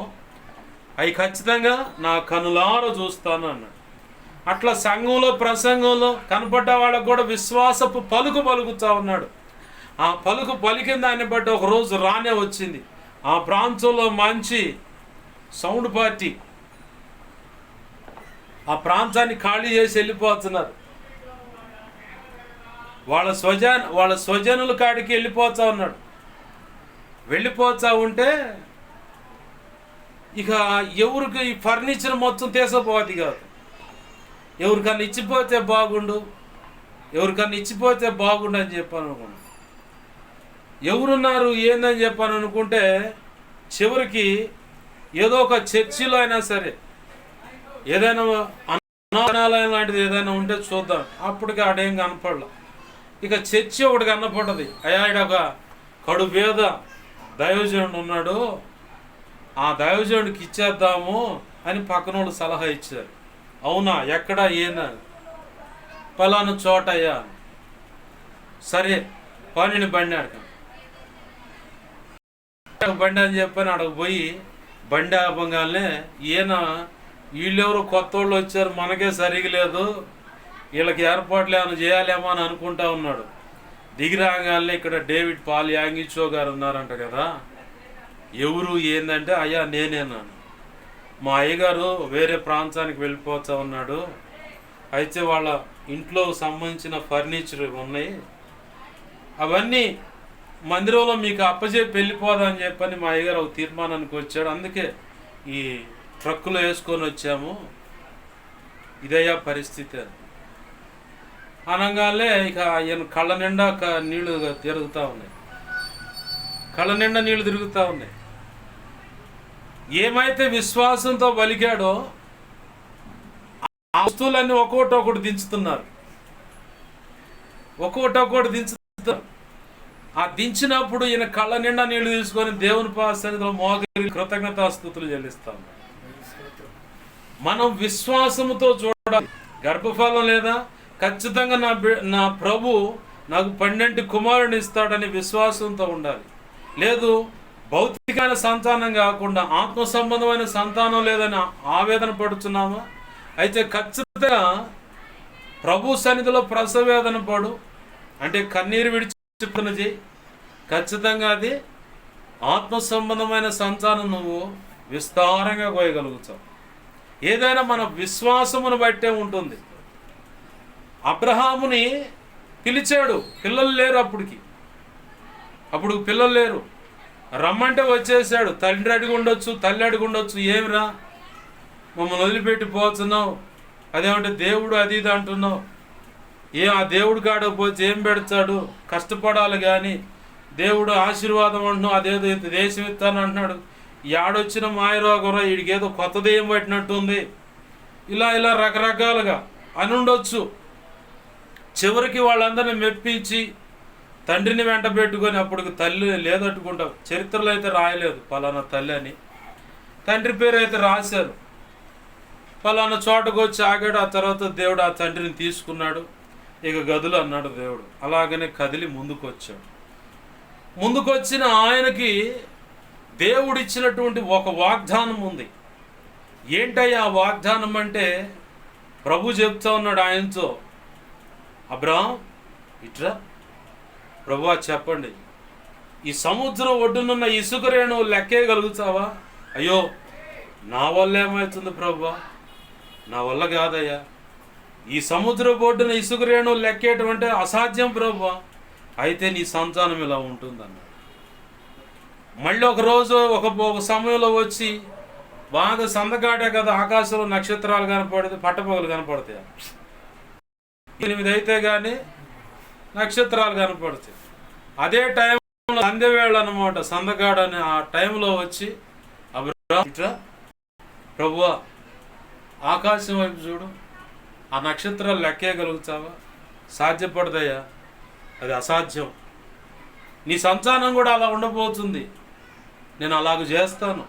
అవి ఖచ్చితంగా నా కనులార చూస్తాను అన్నాడు. అట్లా సంఘంలో ప్రసంగంలో కనపడ్డ వాళ్ళకు కూడా విశ్వాసపు పలుకుతా ఉన్నాడు. ఆ పలుకు పలికిన దాన్ని బట్టి ఒక రోజు రానే వచ్చింది. ఆ ప్రాంతంలో మంచి సౌండ్ పార్టీ ఆ ప్రాంతాన్ని ఖాళీ చేసి వెళ్ళిపోతున్నారు. వాళ్ళ స్వజనుల కాడికి వెళ్ళిపోతా ఉన్నాడు. వెళ్ళిపోతా ఉంటే ఇక ఎవరికి ఈ ఫర్నిచర్ మొత్తం తీసపోతుంది కాదు, ఎవరికన్నా ఇచ్చిపోతే బాగుండు అని చెప్పాను అనుకున్నాను. ఎవరున్నారు ఏందని చెప్పాను అనుకుంటే, చివరికి ఏదో ఒక చర్చిలో అయినా సరే ఏదైనా అనాలయం లాంటిది ఏదైనా ఉంటే చూద్దాం. అప్పటికి ఆడేం కనపడలా. ఇక చర్చి ఒకటి కనపడ్డది. అయ్యాడు ఒక కడు పేద దైవజనుడు ఉన్నాడు, ఆ దైవజనుడికి ఇచ్చేద్దాము అని పక్కనోళ్ళు సలహా ఇచ్చారు. అవునా, ఎక్కడ ఏనా, పలానా చోట అయ్యా, సరే పనిని బండి బండి అని చెప్పని అక్కడికి పోయి బండి ఆపంగానే ఈయన వీళ్ళెవరు కొత్త వాళ్ళు వచ్చారు, మనకే సరిగా లేదు, వీళ్ళకి ఏర్పాట్లు ఏమైనా చేయాలేమో అని అనుకుంటా ఉన్నాడు. దిగి రాగానే ఇక్కడ డేవిడ్ పాల్ యాంగిచో గారు ఉన్నారంట కదా. ఎవరు ఏందంటే, అయ్యా నేనేనాను, మా అయ్యగారు వేరే ప్రాంతానికి వెళ్ళిపోతా ఉన్నాడు, అయితే వాళ్ళ ఇంట్లో సంబంధించిన ఫర్నిచర్ ఉన్నాయి, అవన్నీ మందిరంలో మీకు అప్పచెప్పి వెళ్ళిపోదా అని చెప్పని మా అయ్యగారు ఒక తీర్మానానికి వచ్చాడు. అందుకే ఈ ట్రక్కులో వేసుకొని వచ్చాము, ఇదయ్యా పరిస్థితి అనగానే ఇక ఆయన కళ్ళ నిండా నీళ్లు తిరుగుతూ ఉన్నాయి. ఏమైతే విశ్వాసంతో పలికాడో ఆ వస్తువులన్నీ ఒక్కొక్కటి దించుతున్నారు. ఆ దించినప్పుడు ఈయన కళ్ళ నిండా నీళ్లు తీసుకొని దేవుని సన్నిధిలో మోకరి కృతజ్ఞతాస్తుతులు చెల్లిస్తాం. మనం విశ్వాసముతో చూడాలి. గర్భఫలం లేదా, ఖచ్చితంగా నా ప్రభు నాకు 12 కుమారుని ఇస్తాడని విశ్వాసంతో ఉండాలి. లేదు భౌతికమైన సంతానం కాకుండా ఆత్మ సంబంధమైన సంతానం లేదని ఆవేదన పడుతున్నామా, అయితే ఖచ్చితంగా ప్రభు సన్నిధిలో ప్రసవేదన పడు, అంటే కన్నీరు విడిచిపున చేయి. ఖచ్చితంగా అది ఆత్మ సంబంధమైన సంతానం నువ్వు విస్తారంగా కోయగలుగుతావు. ఏదైనా మన విశ్వాసమును బట్టే ఉంటుంది. అబ్రహాముని పిలిచాడు, పిల్లలు లేరు అప్పుడు పిల్లలు లేరు, రమ్మంటే వచ్చేసాడు. తండ్రి అడిగి ఉండొచ్చు, తల్లి అడిగి ఉండొచ్చు, ఏమిరా మమ్మల్ని వదిలిపెట్టి పోతున్నావు, అదేమంటే దేవుడు అది ఇది అంటున్నావు, ఆ దేవుడు కాడకు పోతే ఏం పెడతాడు, కష్టపడాలి కానీ దేవుడు ఆశీర్వాదం అంటున్నావు, అదేదో దేశం ఇస్తాను అంటున్నాడు, యాడొచ్చిన మాయరోగంలో వీడికి ఏదో కొత్త దెయ్యం పట్టినట్టుంది, ఇలా రకరకాలుగా అని ఉండొచ్చు. చివరికి వాళ్ళందరినీ మెప్పించి తండ్రిని వెంట పెట్టుకొని, అప్పుడు తల్లి లేదట్టుకుంటాం, చరిత్రలో అయితే రాయలేదు పలానా తల్లి అని, తండ్రి పేరు అయితే రాశారు. పలానా చోటకు వచ్చి ఆగాడు. ఆ తర్వాత దేవుడు ఆ తండ్రిని తీసుకున్నాడు, ఇక గదులు అన్నాడు దేవుడు. అలాగనే కదిలి ముందుకొచ్చిన ఆయనకి దేవుడిచ్చినటువంటి ఒక వాగ్దానం ఉంది. ఏంటయ్యా ఆ వాగ్దానం అంటే, ప్రభు చెప్తా ఉన్నాడు ఆయనతో, అబ్రహాం ఇట్రా, ప్రభువా చెప్పండి, ఈ సముద్రం ఒడ్డునున్న ఇసుక రేణువు లెక్కేయగలుగుతావా? అయ్యో నా వల్ల ఏమవుతుంది ప్రభువా, నా వల్ల కాదయ్యా, ఈ సముద్ర ఒడ్డున ఇసుక రేణువు లెక్కేయటం అంటే అసాధ్యం ప్రభువా. అయితే నీ సంతానం ఇలా ఉంటుందన్నాడు. మళ్ళీ ఒకరోజు ఒక సమయంలో వచ్చి, బాగా సందగాడే కదా, ఆకాశంలో నక్షత్రాలు కనపడతాయి, పట్టపగలు కనపడతాయి, 8 అయితే కానీ నక్షత్రాలు కనపడతాయి. అదే టైంలో సంధ్యవేళ అనమాట, సందగాడని ఆ టైంలో వచ్చి, అబ్రహాం ప్రభువా ఆకాశం వైపు చూడు, ఆ నక్షత్రాలు లెక్కేయగలుగుతావా? సాధ్యపడదయ్యా, అది అసాధ్యం. నీ సంతానం కూడా అలా ఉండబోతుంది, నేను అలాగ చేస్తాను,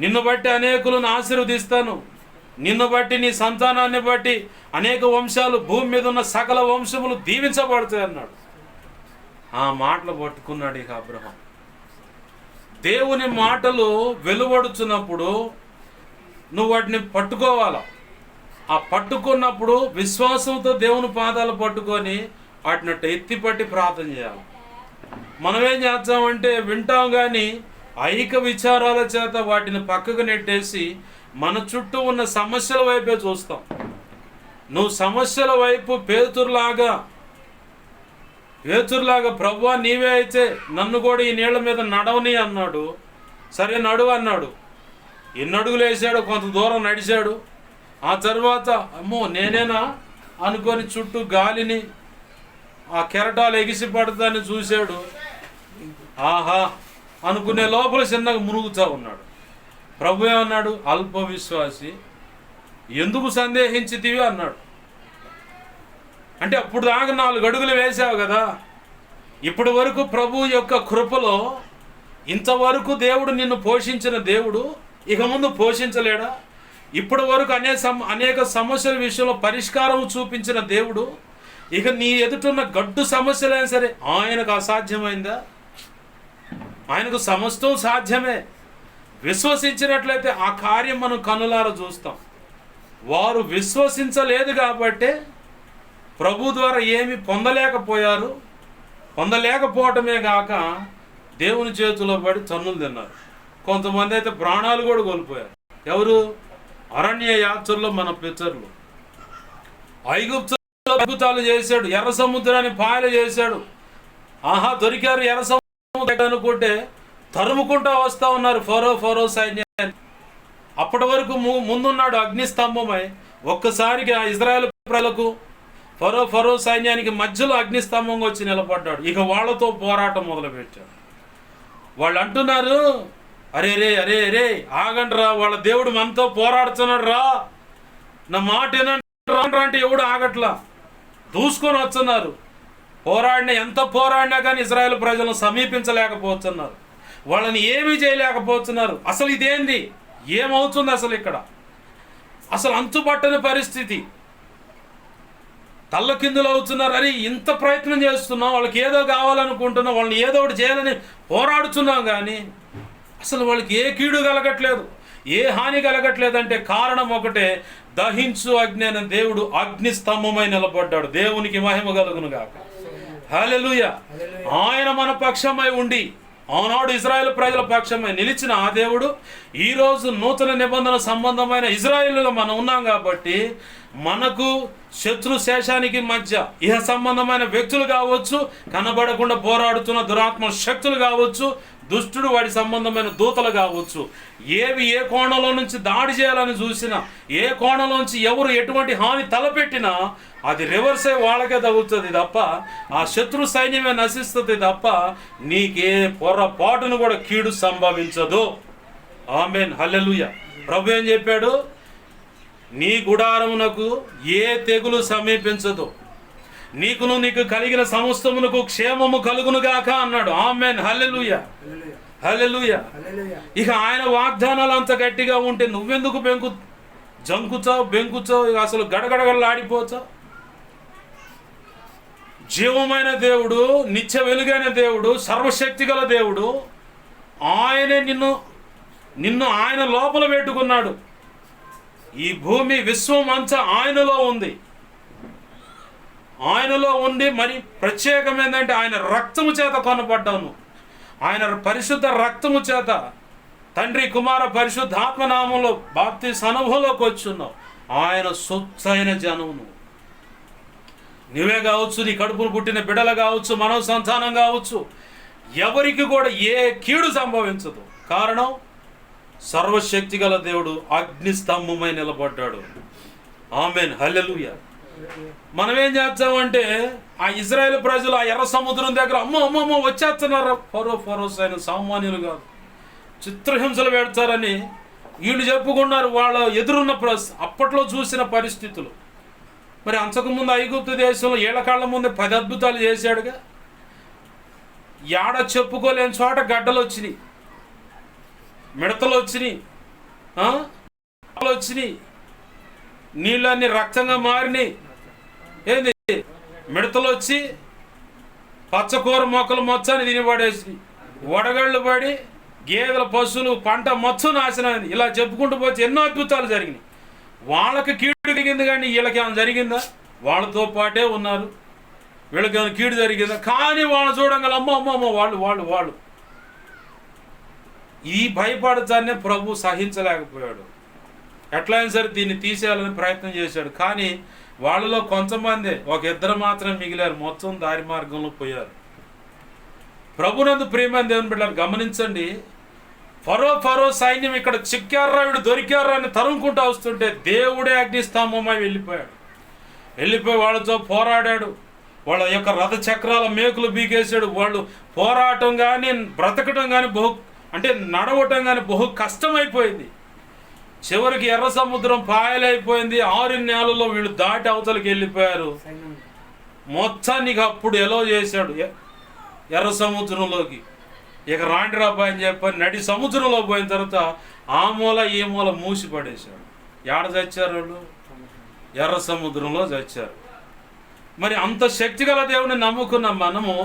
నిన్ను బట్టి అనేకులను ఆశీర్వదిస్తాను, నిన్ను బట్టి నీ సంతానాన్ని బట్టి అనేక వంశాలు, భూమి మీద ఉన్న సకల వంశములు దీవించబడతాయి అన్నాడు. ఆ మాటలు పట్టుకున్నాడు ఇక అబ్రహాం. దేవుని మాటలు వెలువడుచున్నప్పుడు నువ్వు వాటిని పట్టుకోవాలా. ఆ పట్టుకున్నప్పుడు విశ్వాసంతో దేవుని పాదాలు పట్టుకొని వాటిని ఎత్తిపట్టి ప్రార్థన చేయాలి. మనం ఏం చేస్తామంటే వింటాం కానీ ఐక విచారాల చేత వాటిని పక్కకు నెట్టేసి మన చుట్టూ ఉన్న సమస్యల వైపే చూస్తాం. నువ్వు సమస్యల వైపు పేతురులాగా ప్రభువా నీవే అయితే నన్ను కూడా ఈ నీళ్ల మీద నడవని అన్నాడు. సరే నడువు అన్నాడు. ఎన్ని అడుగులు వేసాడు, కొంత దూరం నడిచాడు. ఆ తర్వాత అమ్మో నేనేనా అనుకొని చుట్టూ గాలిని, ఆ కెరటాలు ఎగిసి పడతాన్ని చూశాడు. ఆహా అనుకునే లోపల చిన్నగా మునుగుతూ ఉన్నాడు. ప్రభు ఏమన్నాడు, అల్ప విశ్వాసి ఎందుకు సందేహించితివి అన్నాడు. అంటే అప్పుడు దాకా 4 అడుగులు వేసావు కదా, ఇప్పటి వరకు ప్రభు యొక్క కృపలో ఇంతవరకు దేవుడు నిన్ను పోషించిన దేవుడు ఇక ముందు పోషించలేడా? ఇప్పటి వరకు అనేక సమస్యల విషయంలో పరిష్కారం చూపించిన దేవుడు ఇక నీ ఎదుటున్న గడ్డు సమస్యలైనా సరే ఆయనకు అసాధ్యమైందా? ఆయనకు సమస్తం సాధ్యమే. విశ్వసించినట్లయితే ఆ కార్యం మనం కనులారా చూస్తాం. వారు విశ్వసించలేదు కాబట్టే ప్రభు ద్వారా ఏమి పొందలేకపోయారు. పొందలేకపోవటమే కాక దేవుని చేతిలో పడి తన్నులు తిన్నారు. కొంతమంది అయితే ప్రాణాలు కూడా కోల్పోయారు. ఎవరు? అరణ్య యాత్రలో మన పితరులు. ఐగుప్తులో అద్భుతాలు చేశాడు, ఎర్ర సముద్రాన్ని పాయలు చేశాడు. ఆహా దొరికారు ఎర్ర సముద్రం అనుకుంటే తరుముకుంటూ వస్తూ ఉన్నారు ఫరో సైన్యాన్ని. అప్పటి వరకు ముందున్నాడు అగ్నిస్తంభమై. ఒక్కసారిగా ఇజ్రాయెల్ ప్రజలకు ఫరో సైన్యానికి మధ్యలో అగ్నిస్తంభంగా వచ్చి నిలబడ్డాడు. ఇక వాళ్ళతో పోరాటం మొదలుపెట్టాడు. వాళ్ళు అంటున్నారు, అరే ఆగండి రా, వాళ్ళ దేవుడు మనతో పోరాడుతున్నాడు రా, నా మాట ఏనంటే అంటే ఎవడు ఆగట్లా, దూసుకొని వస్తున్నారు. ఎంత పోరాడినా కానీ ఇజ్రాయెల్ ప్రజలను సమీపించలేకపోతున్నారు, వాళ్ళని ఏమీ చేయలేకపోతున్నారు. అసలు ఇదేంది, ఏమవుతుంది అసలు ఇక్కడ? అసలు అంతుపట్టని పరిస్థితి, తల్లకిందులు అవుతున్నారు. అరే ఇంత ప్రయత్నం చేస్తున్నాం, వాళ్ళకి ఏదో కావాలనుకుంటున్నాం, వాళ్ళని ఏదో ఒకటి చేయాలని పోరాడుతున్నాం, కానీ అసలు వాళ్ళకి ఏ కీడు కలగట్లేదు, ఏ హాని కలగట్లేదు. అంటే కారణం ఒకటే, దహించు అగ్ని అనే దేవుడు అగ్ని స్తంభమై నిలబడ్డాడు. దేవునికి మహిమ కలుగును గాక. హల్లెలూయా. ఆయన మన పక్షమై ఉండి ఆనాడు ఇజ్రాయేల్ ప్రజల పక్షమై నిలిచిన ఆ దేవుడు ఈరోజు నూతన నిబంధన సంబంధమైన ఇజ్రాయేలుగా మనం ఉన్నాం కాబట్టి మనకు శత్రు శేషానికి మధ్య ఇహ సంబంధమైన వ్యక్తులు కావచ్చు, కనబడకుండా పోరాడుతున్న దురాత్మ శక్తులు కావచ్చు, దుష్టుడు వాడి సంబంధమైన దూతలు కావచ్చు, ఏవి ఏ కోణంలో నుంచి దాడి చేయాలని చూసినా, ఏ కోణంలోంచి ఎవరు ఎటువంటి హాని తలపెట్టినా అది రివర్స్ అయ్యి వాళ్ళకే తగులుతుంది తప్ప, ఆ శత్రు సైన్యమే నశిస్తుంది తప్ప నీకే పొరపాటును కూడా కీడు సంభవించదు. ఆమేన్, హల్లెలూయా. ప్రభు ఏం చెప్పాడు? నీ గుడారమునకు ఏ తెగులు సమీపించదు, నీకు కలిగిన సమస్తమునకు క్షేమము కలుగునుగాక అన్నాడు. ఆమేన్, హల్లెలూయా, హల్లెలూయా. ఇక ఆయన వాగ్దానాలు అంత గట్టిగా ఉంటే నువ్వెందుకు జంకుచావు, బెంకుచావు, అసలు గడగడగడలాడిపోతావు? జీవమైన దేవుడు, నిత్య వెలుగైన దేవుడు, సర్వశక్తి గల దేవుడు, ఆయనే నిన్ను ఆయన లోపల పెట్టుకున్నాడు. ఈ భూమి విశ్వం అంతా ఆయనలో ఉంది. ఆయనలో ఉండి మరి ప్రత్యేకం ఏంటంటే ఆయన రక్తము చేత కొనబడ్డాను. ఆయన పరిశుద్ధ రక్తము చేత తండ్రి కుమార పరిశుద్ధాత్మ నామంలో బాప్తిస్మ అనుభవంలోకి వచ్చున్నావు. ఆయన సొత్తైన జనమును నువ్వే కావచ్చు, నీ కడుపును పుట్టిన బిడ్డలు కావచ్చు, మనవ సంతానం కావచ్చు, ఎవరికి కూడా ఏ కీడు సంభవించదు. కారణం సర్వశక్తి గల దేవుడు అగ్ని స్తంభమై నిలబడ్డాడు. ఆమేన్, హల్లెలూయా. మనం ఏం చేస్తామంటే ఆ ఇజ్రాయేల్ ప్రజలు ఆ ఎర్ర సముద్రం దగ్గర అమ్మో వచ్చేస్తున్నారు. ఫరోస్ అయిన సామాన్యులు కాదు, చిత్రహింసలు పెడతారని వీళ్ళు చెప్పుకున్నారు. వాళ్ళ ఎదురున్న అప్పట్లో చూసిన పరిస్థితులు. మరి అంతకుముందు ఐగుప్తు దేశంలో ఏళ్ల కాళ్ళ ముందే 10 అద్భుతాలు చేశాడుగా. యాడ చెప్పుకోలేని చోట గడ్డలు వచ్చినాయి, మిడతలు వచ్చినాయి, వచ్చినాయి, నీళ్ళన్నీ రక్తంగా మారినాయి. ఏంది, మిడతలు వచ్చి పచ్చకూర మొక్కలు మొత్తాన్ని తినిపడేసి, వడగళ్ళు పడి గేదెల పశువులు పంట మొత్తం నాశనం. ఇలా చెప్పుకుంటూ పోతే ఎన్నో అద్భుతాలు జరిగినాయి. వాళ్ళకి కీడు జరిగింది కానీ వీళ్ళకి ఏమైనా జరిగిందా? వాళ్ళతో పాటే ఉన్నారు, వీళ్ళకి ఏమైనా కీడు జరిగిందా? కానీ వాళ్ళు చూడంగల అమ్మో వాళ్ళు ఈ భయపడతానే ప్రభు సహించలేకపోయాడు. ఎట్లయినా సరే దీన్ని తీసేయాలని ప్రయత్నం చేశాడు. కానీ వాళ్ళలో కొంతమంది, ఒక ఇద్దరు మాత్రం మిగిలారు, మొత్తం దారి మార్గంలో పోయారు. ప్రభునందు ప్రియమైన దేవుని బిడ్డలు గమనించండి. ఫరో సైన్యం ఇక్కడ చిక్కారా, వీడు దొరికారా అని తరుముకుంటూ వస్తుంటే దేవుడే అగ్నిస్తంభమై వెళ్ళిపోయి వాళ్ళతో పోరాడాడు. వాళ్ళ యొక్క రథ చక్రాల మేకులు బీకేశాడు. వాళ్ళు పోరాటం కానీ బ్రతకటం కానీ నడవటం కానీ బహు కష్టమైపోయింది. చివరికి ఎర్ర సముద్రం పాయలైపోయింది. 6 నెలల్లో వీళ్ళు దాటి అవతలకి వెళ్ళిపోయారు. మొత్తానికి అప్పుడు ఎలో చేశాడు ఎర్ర సముద్రంలోకి. ఇక రాండి రాబాయ్ అని చెప్పని నడి సముద్రంలో పోయిన తర్వాత ఆ మూల ఈ మూల మూసి పడేశాడు. ఏడ చచ్చారు వాళ్ళు? ఎర్ర సముద్రంలో చచ్చారు. మరి అంత శక్తిగల దేవుని నమ్ముకున్న మనము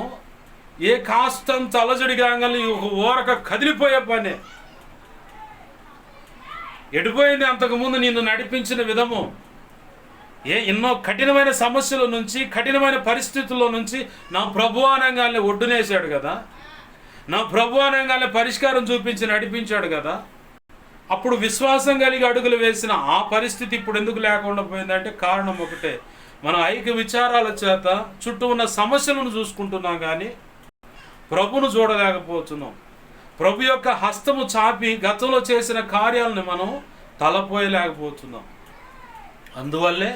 ఏ కాస్తంత అలజడి కాగానే ఒక ఊరక కదిలిపోయే పనే. ఎడిపోయింది అంతకుముందు నిన్ను నడిపించిన విధము. ఎన్నో కఠినమైన సమస్యల నుంచి, కఠినమైన పరిస్థితుల్లో నుంచి నా ప్రభు అనంగాల్ని ఒడ్డునేశాడు కదా, నా ప్రభు అనంగాల్ని పరిష్కారం చూపించి నడిపించాడు కదా. అప్పుడు విశ్వాసం కలిగి అడుగులు వేసిన ఆ పరిస్థితి ఇప్పుడు ఎందుకు లేకుండా పోయిందంటే కారణం ఒకటే, మన ఐక్య విచారాల చేత చుట్టూ ఉన్న సమస్యలను చూసుకుంటున్నాం కానీ ప్రభును చూడలేకపోతున్నాం. ప్రభు యొక్క హస్తము చాపి గతంలో చేసిన కార్యాలను మనం తలపోయలేకపోతున్నాం. అందువల్లే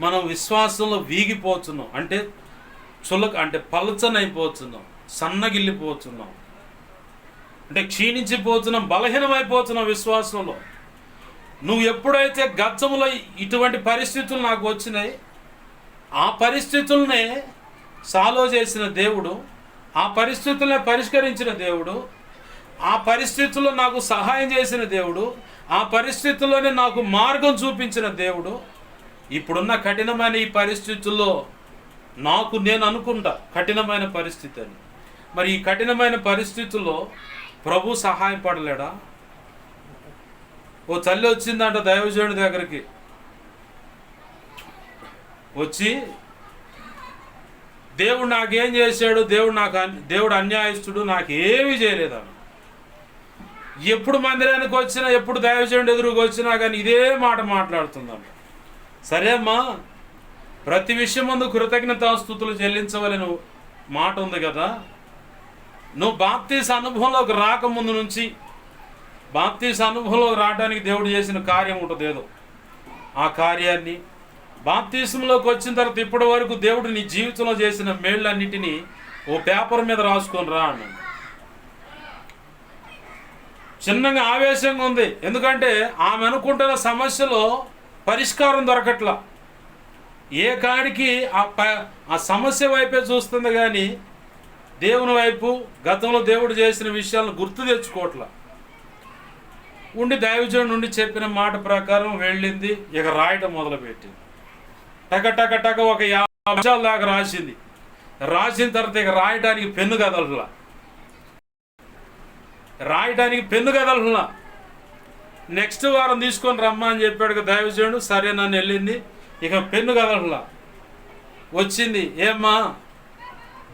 మనం విశ్వాసంలో వీగిపోతున్నాం, అంటే పలచనైపోతున్నాం, సన్నగిల్లిపోతున్నాం, అంటే క్షీణించిపోతున్నాం, బలహీనమైపోతున్నాం విశ్వాసంలో. నువ్వు ఎప్పుడైతే గతంలో ఇటువంటి పరిస్థితులు నాకు వచ్చినాయి, ఆ పరిస్థితులనే సాల్వ్ చేసిన దేవుడు, ఆ పరిస్థితులనే పరిష్కరించిన దేవుడు, ఆ పరిస్థితుల్లో నాకు సహాయం చేసిన దేవుడు, ఆ పరిస్థితుల్లోనే నాకు మార్గం చూపించిన దేవుడు, ఇప్పుడున్న కఠినమైన ఈ పరిస్థితుల్లో నేను అనుకుంటా కఠినమైన పరిస్థితి అని. మరి ఈ కఠినమైన పరిస్థితుల్లో ప్రభు సహాయపడలేడా? ఓ తల్లి వచ్చిందంట దైవజనుడి దగ్గరికి. వచ్చి దేవుడు నాకేం చేశాడు, దేవుడు అన్యాయస్తుడు, నాకు ఏమీ చేయలేదన్న. ఎప్పుడు మందిరానికి వచ్చినా, ఎప్పుడు దైవజనుడు ఎదురుకు వచ్చినా కానీ ఇదే మాట మాట్లాడుతుందమ్మ. సరే అమ్మా, ప్రతి విషయం ముందు కృతజ్ఞతాస్తుతులు చెల్లించవలని మాట ఉంది కదా. నువ్వు బాప్తీస అనుభవంలోకి రాకముందు నుంచి బాప్తీస అనుభవంలోకి రావడానికి దేవుడు చేసిన కార్యం ఉంటుంది ఏదో, ఆ కార్యాన్ని బాప్తీసంలోకి వచ్చిన తర్వాత ఇప్పటి వరకు దేవుడు నీ జీవితంలో చేసిన మేళ్ళన్నిటినీ ఓ పేపర్ మీద రాసుకొని రా అన్నాడు. చిన్నగా ఆవేశంగా ఉంది, ఎందుకంటే ఆమె అనుకుంటున్న సమస్యలో పరిష్కారం దొరకట్లా. ఏ కాడికి ఆ సమస్య వైపే చూస్తుంది కానీ దేవుని వైపు గతంలో దేవుడు చేసిన విషయాలను గుర్తు తెచ్చుకోవట్లా. ఉండి దైవజనుడి నుండి చెప్పిన మాట ప్రకారం వెళ్ళింది, ఇక రాయటం మొదలుపెట్టింది. టక టక టక ఒక 50 నిమిషాల దాకా రాసింది. రాసిన తర్వాత ఇక రాయటానికి పెన్ను కదలలా. నెక్స్ట్ వారం తీసుకొని రమ్మా అని చెప్పాడు దైవజనుడు. సరే నన్ను వెళ్ళింది, ఇక పెన్ను కదలలా. వచ్చింది, ఏమ్మా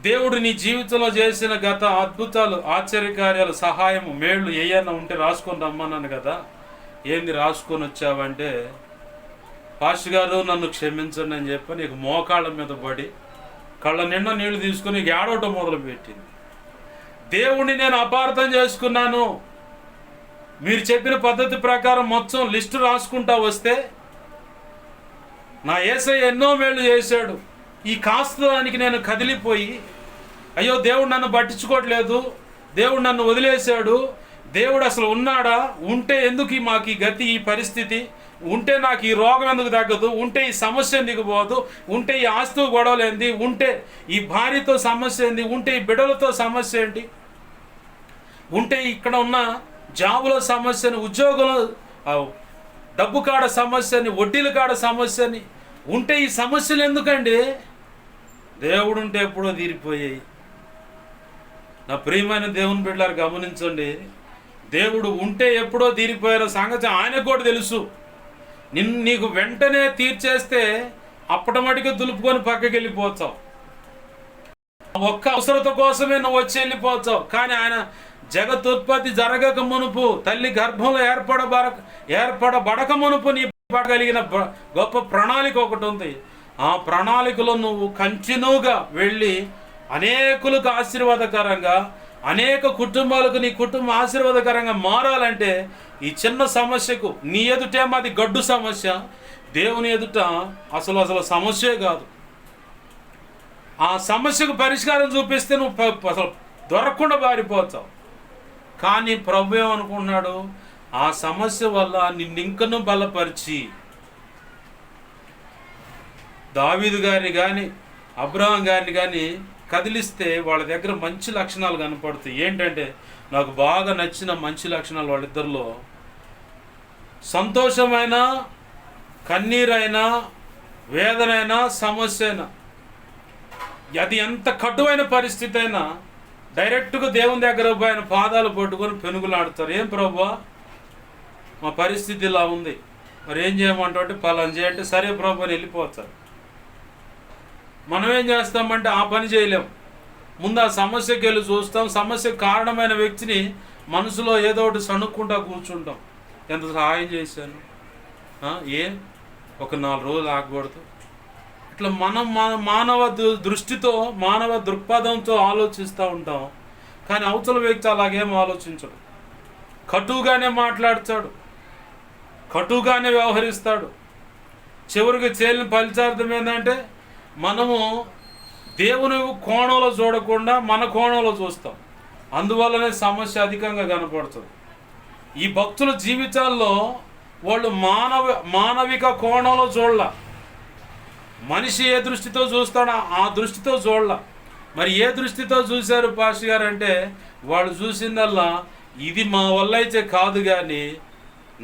దేవుడు నీ జీవితంలో చేసిన గత అద్భుతాలు, ఆశ్చర్యకార్యాలు, సహాయము, మేళ్ళు ఏయన్నా ఉంటే రాసుకొని రమ్మన్నాను కదా, ఏంది రాసుకొని వచ్చావంటే, పాస్టర్ గారు నన్ను క్షమించండి అని చెప్పి నీకు మోకాళ్ళ మీద పడి కళ్ళ నిండా నీళ్లు తీసుకొని ఏడవటం మొదలుపెట్టింది. దేవుణ్ణి నేను అపార్థం చేసుకున్నాను, మీరు చెప్పిన పద్ధతి ప్రకారం మొత్తం లిస్టు రాసుకుంటా వస్తే నా యేసయ్య ఎన్నో మేళ్ళు చేశాడు, ఈ కాస్తదానికి నేను కదిలిపోయి అయ్యో దేవుడు నన్ను పట్టించుకోవట్లేదు, దేవుడు నన్ను వదిలేశాడు, దేవుడు అసలు ఉన్నాడా, ఉంటే ఎందుకు మాకు ఈ గతి, ఈ పరిస్థితి, ఉంటే నాకు ఈ రోగం ఎందుకు తగ్గదు, ఉంటే ఈ సమస్య ఎందుకు పోదు, ఉంటే ఈ ఆస్తు గొడవలు ఏంది, ఉంటే ఈ భార్యతో సమస్య ఏంది, ఉంటే ఈ బిడ్డలతో సమస్య ఏంటి, ఉంటే ఇక్కడ ఉన్న జాబులో సమస్యని, ఉద్యోగంలో డబ్బు కాడ సమస్యని, వడ్డీల కాడ సమస్యని, ఉంటే ఈ సమస్యలు ఎందుకండి, దేవుడు ఉంటే ఎప్పుడో తీరిపోయాయి. నా ప్రియమైన దేవుని బిడ్డలారు గమనించండి, దేవుడు ఉంటే ఎప్పుడో తీరిపోయారో సంగతి ఆయనకు కూడా తెలుసు. నీకు వెంటనే తీర్చేస్తే అప్పటమటికి దులుపుకొని పక్కకి వెళ్ళిపోతావు, ఒక్క అవసరత కోసమే నువ్వు వచ్చి వెళ్ళిపోతావు. కానీ ఆయన జగతుత్పత్తి జరగక మునుపు, తల్లి గర్భంలో ఏర్పడబడక మునుపు నీ పడగలిగిన గొప్ప ప్రణాళిక ఒకటి ఉంది. ఆ ప్రణాళికలో నువ్వు కంటిన్యూగా వెళ్ళి అనేకులకు ఆశీర్వాదకరంగా, అనేక కుటుంబాలకు నీ కుటుంబం ఆశీర్వాదకరంగా మారాలంటే ఈ చిన్న సమస్యకు, నీ ఎదుటేమో అది గడ్డు సమస్య, దేవుని ఎదుట అసలు సమస్యే కాదు. ఆ సమస్యకు పరిష్కారం చూపిస్తే నువ్వు అసలు దొరకకుండా పారిపోతావు. కానీ ప్రభు ఏమనుకుంటున్నాడు, ఆ సమస్య వల్ల నిన్నింకను బలపరిచి, దావీదు గారిని కానీ అబ్రహాం గారిని కానీ కదిలిస్తే వాళ్ళ దగ్గర మంచి లక్షణాలు కనపడతాయి. ఏంటంటే నాకు బాగా నచ్చిన మంచి లక్షణాలు వాళ్ళిద్దరిలో, సంతోషమైన, కన్నీరైనా, వేదనైనా, సమస్య అయినా, అది ఎంత కటువైన పరిస్థితి అయినా డైరెక్ట్గా దేవుని దగ్గర ఆయన పాదాలు పట్టుకొని పెనుగులాడతారు. ఏం ప్రభువా మా పరిస్థితి ఇలా ఉంది, మరి ఏం చేయమంటే పలానా చేయంటే సరే ప్రభు అని వెళ్ళిపోతారు. మనం ఏం చేస్తామంటే ఆ పని చేయలేం. ముందు ఆ సమస్యకి వెళ్ళి చూస్తాం, సమస్యకు కారణమైన వ్యక్తిని మనసులో ఏదో ఒకటి సణుక్కుంటా కూర్చుంటాం, ఎంత సహాయం చేశాను, ఒక 4 రోజులు ఆగకూడదు. ఇట్లా మనం మానవ దృష్టితో, మానవ దృక్పథంతో ఆలోచిస్తూ ఉంటాం. కానీ అవతల వ్యక్తి అలాగేం ఆలోచించడు, కటువుగానే మాట్లాడతాడు, కటువుగానే వ్యవహరిస్తాడు. చివరికి చేలిన ఫలితార్థం ఏంటంటే మనము దేవుని కోణంలో చూడకుండా మన కోణంలో చూస్తాం. అందువల్లనే సమస్య అధికంగా కనపడుతుంది. ఈ భక్తుల జీవితాల్లో వాళ్ళు మానవిక కోణంలో చూడాల, మనిషి ఏ దృష్టితో చూస్తాడో ఆ దృష్టితో చూడాల. మరి ఏ దృష్టితో చూశారు పాస్టర్ గారు అంటే, వాళ్ళు చూసిందల్లా ఇది మా వల్ల అయితే కాదు, కానీ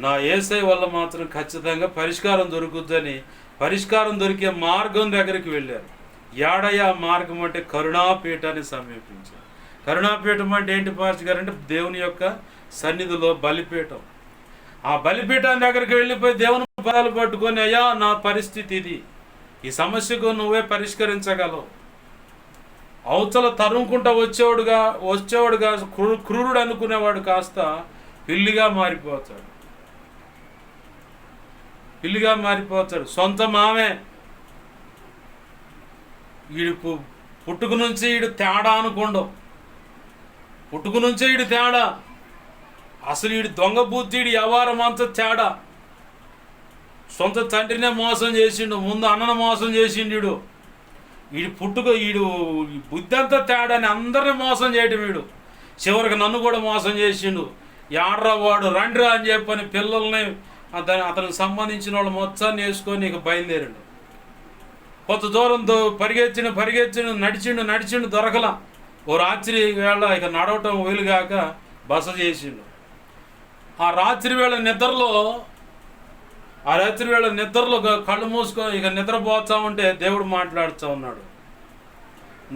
నా యేసయ్య వల్ల మాత్రం ఖచ్చితంగా పరిష్కారం దొరుకుద్దని పరిష్కారం దొరికే మార్గం దగ్గరికి వెళ్ళారు. ఏడయ్య మార్గం అంటే కరుణాపీఠాన్ని సమీపించారు. కరుణాపీఠం అంటే ఏంటి పాస్టర్ గారు అంటే, దేవుని యొక్క సన్నిధిలో బలిపీఠం. ఆ బలిపీఠం దగ్గరికి వెళ్ళిపోయి దేవుని పదాలు పట్టుకొని, అయ్యా నా పరిస్థితి ఇది, ఈ సమస్యకు నువ్వే పరిష్కరించగలవు, అవతల తరుముకుంటా వచ్చేవాడుగా క్రూరుడు అనుకునేవాడు కాస్త పిల్లిగా మారిపోతాడు. సొంత మామే వీడు పుట్టుక నుంచి వీడు తేడా అనుకోండు. పుట్టుక నుంచే వీడు తేడా. అసలు వీడు దొంగ బుద్ధి, వీడి వ్యవహారం అంతా తేడా. సొంత తండ్రినే మోసం చేసిండు, ముందు అన్నను మోసం చేసిండు. వీడు బుద్ధి అంతా తేడా అని అందరిని మోసం చేయటం. వీడు చివరికి నన్ను కూడా మోసం చేసిండు. యాడ్రా వాడు, రండిరా అని చెప్పని పిల్లల్ని అతనికి సంబంధించిన వాళ్ళు మొత్తాన్ని వేసుకొని ఇక బయలుదేరాడు. కొంత దూరం పరిగెత్తిన నడిచిండు దొరకలా. ఓ రాత్రి వేళ ఇక నడవటం వీలుగాక బస చేసిండు. ఆ రాత్రి వేళ నిద్రలో కళ్ళు మూసుకొని ఇక నిద్రపోతా ఉంటే దేవుడు మాట్లాడుతూ ఉన్నాడు.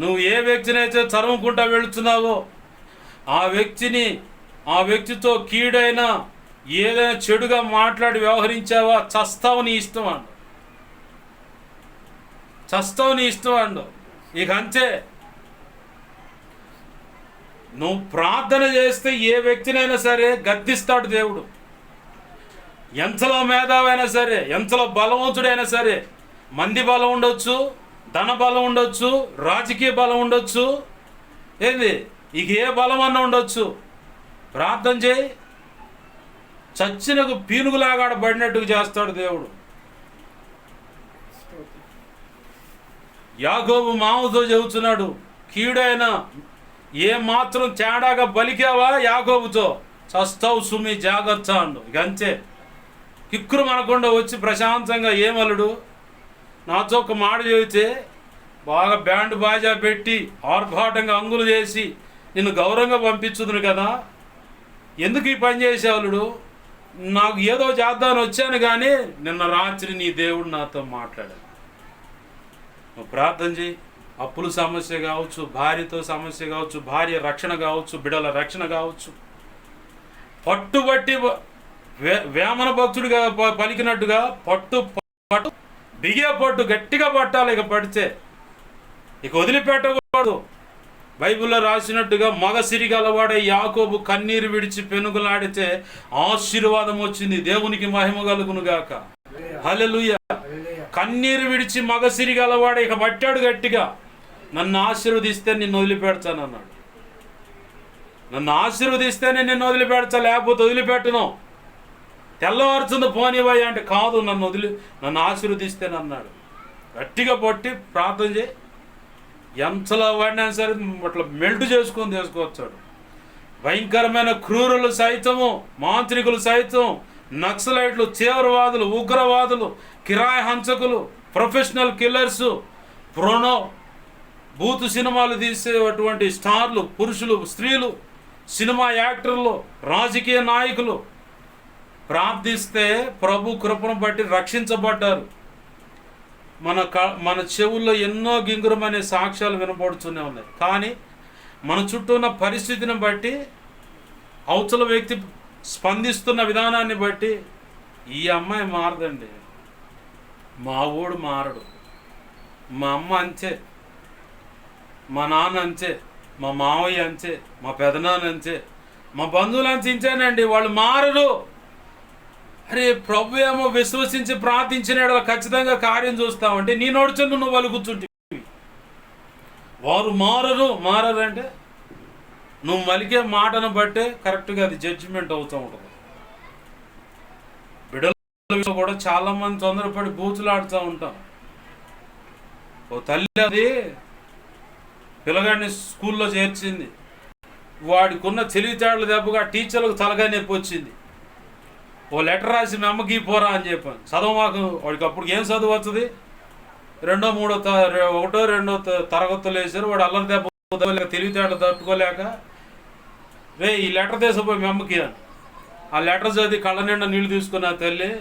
నువ్వు ఏ వ్యక్తినైతే తరుముకుంటా వెళుతున్నావో ఆ వ్యక్తితో కీడైనా ఏదైనా చెడుగా మాట్లాడి వ్యవహరించావా చస్తావు నీ ఇష్టం అండు. ఇక అంతే. నువ్వు ప్రార్థన చేస్తే ఏ వ్యక్తినైనా సరే గద్దిస్తాడు దేవుడు. ఎంతలో మేధావైనా సరే, ఎంతలో బలవంతుడైనా సరే, మంది బలం ఉండొచ్చు, ధన బలం ఉండొచ్చు, రాజకీయ బలం ఉండొచ్చు, ఇక ఏ బలం అన్నా ఉండొచ్చు. ప్రార్థన చేయి, చచ్చినకు పీనుగులాగాడబడినట్టుగా చేస్తాడు దేవుడు. యాకోబు మామతో చెబుతున్నాడు, కీడైనా ఏ మాత్రం తేడాగా బలికావా యాకోబుతో చస్తావు సుమి, జాగ్రత్త అండు. ఇక అంతే. కిక్కురు మనకుండా వచ్చి ప్రశాంతంగా ఏమలుడు నాతో ఒక మాట చెబితే బాగా బ్యాండ్ బాజా పెట్టి ఆర్భాటంగా అంగులు చేసి నిన్ను గౌరవంగా పంపించుదును కదా, ఎందుకు ఈ పని చేసేవాళ్ళుడు? నాకు ఏదో చేద్దామని వచ్చాను కానీ నిన్న రాత్రి నీ దేవుడు నాతో మాట్లాడాడు. నువ్వు ప్రార్థన చేయి. అప్పుల సమస్య కావచ్చు, భార్యతో సమస్య కావచ్చు, భార్య రక్షణ కావచ్చు, బిడ్డల రక్షణ కావచ్చు, పట్టుబట్టి వేమన భక్తుడిగా పలికినట్టుగా పట్టు బిగే పట్టు గట్టిగా పట్టాలి. ఇక పడితే ఇక వదిలిపెట్టకూడదు. బైబిల్లో రాసినట్టుగా మగ సిరిగలవాడే యాకోబు కన్నీరు విడిచి పెనుగులాడితే ఆశీర్వాదం వచ్చింది. దేవునికి మహిమ కలుగునుగాక. హల్లెలూయా. కన్నీరు విడిచి మగ సిరిగలవాడే ఇక పట్టాడు గట్టిగా. నన్ను ఆశీర్వదిస్తే నిన్ను వదిలిపెడతానన్నాడు. నన్ను ఆశీర్వదిస్తేనే నిన్ను వదిలిపెడతా, లేకపోతే వదిలిపెట్టను. తెల్లవారుతుంది పోనివయ్యా అంటే కాదు, నన్ను ఆశీర్వదిస్తేనన్నాడు. గట్టిగా పట్టి ప్రార్థన చేయి. ఎంతలో వాడినా సరే అట్లా మెల్ట్ చేసుకొని తీసుకొచ్చాడు. భయంకరమైన క్రూరులు సైతము, మాంత్రికులు సైతం, నక్సలైట్లు, తీవ్రవాదులు, ఉగ్రవాదులు, కిరాయి హంచకులు, ప్రొఫెషనల్ కిల్లర్సు, బూతు సినిమాలు తీసేటువంటి స్టార్లు, పురుషులు, స్త్రీలు, సినిమా యాక్టర్లు, రాజకీయ నాయకులు ప్రార్థిస్తే ప్రభు కృపను బట్టి రక్షించబడ్డారు. మన చెవుల్లో ఎన్నో గింగురమనే సాక్ష్యాలు వినపడుతూనే ఉన్నాయి. కానీ మన చుట్టూ ఉన్న పరిస్థితిని బట్టి, అవతల వ్యక్తి స్పందిస్తున్న విధానాన్ని బట్టి ఈ అమ్మాయి మారదండి, మా ఊడు మారడు, మా అమ్మ అంతే, మా నాన్న అంతే, మా మావయ్య అంతే, మా పెదనాన్న అంతే, మా బంధువులు అంతేనండి, వాళ్ళు మారరు. అరే ప్రభు ఏమో విశ్వసించి ప్రార్థించిన ఖచ్చితంగా కార్యం చూస్తామంటే నీ నోడుచుండు నువ్వు వాళ్ళు కూర్చుంటే వారు మారరు అంటే నువ్వు మలికే మాటను బట్టే కరెక్ట్గా అది జడ్జిమెంట్ అవుతూ ఉంటుంది. బిడ్డలు కూడా చాలామంది తొందరపడి బూతులాడుతూ ఉంటాం. ఓ తల్లి అది పిల్లగాడిని స్కూల్లో చేర్చింది, వాడికి ఉన్న తెలివితేటలు దెబ్బగా టీచర్లకు తలగా నొప్పి వచ్చింది. ఓ లెటర్ రాసి మీ అమ్మకి పోరా అని చెప్పాను. చదువు మాకు. వాడికి అప్పుడు ఏం చదువు వస్తుంది? 2వ 2వ తరగతులు వేసారు. వాడు అల్లరి దెబ్బ తెలివితేటలు తట్టుకోలేక ఈ లెటర్ తీసిపోయి మీ అమ్మకి అని. ఆ లెటర్ చదివి కళ్ళ నిండా నీళ్ళు తీసుకుని ఆ తల్లి,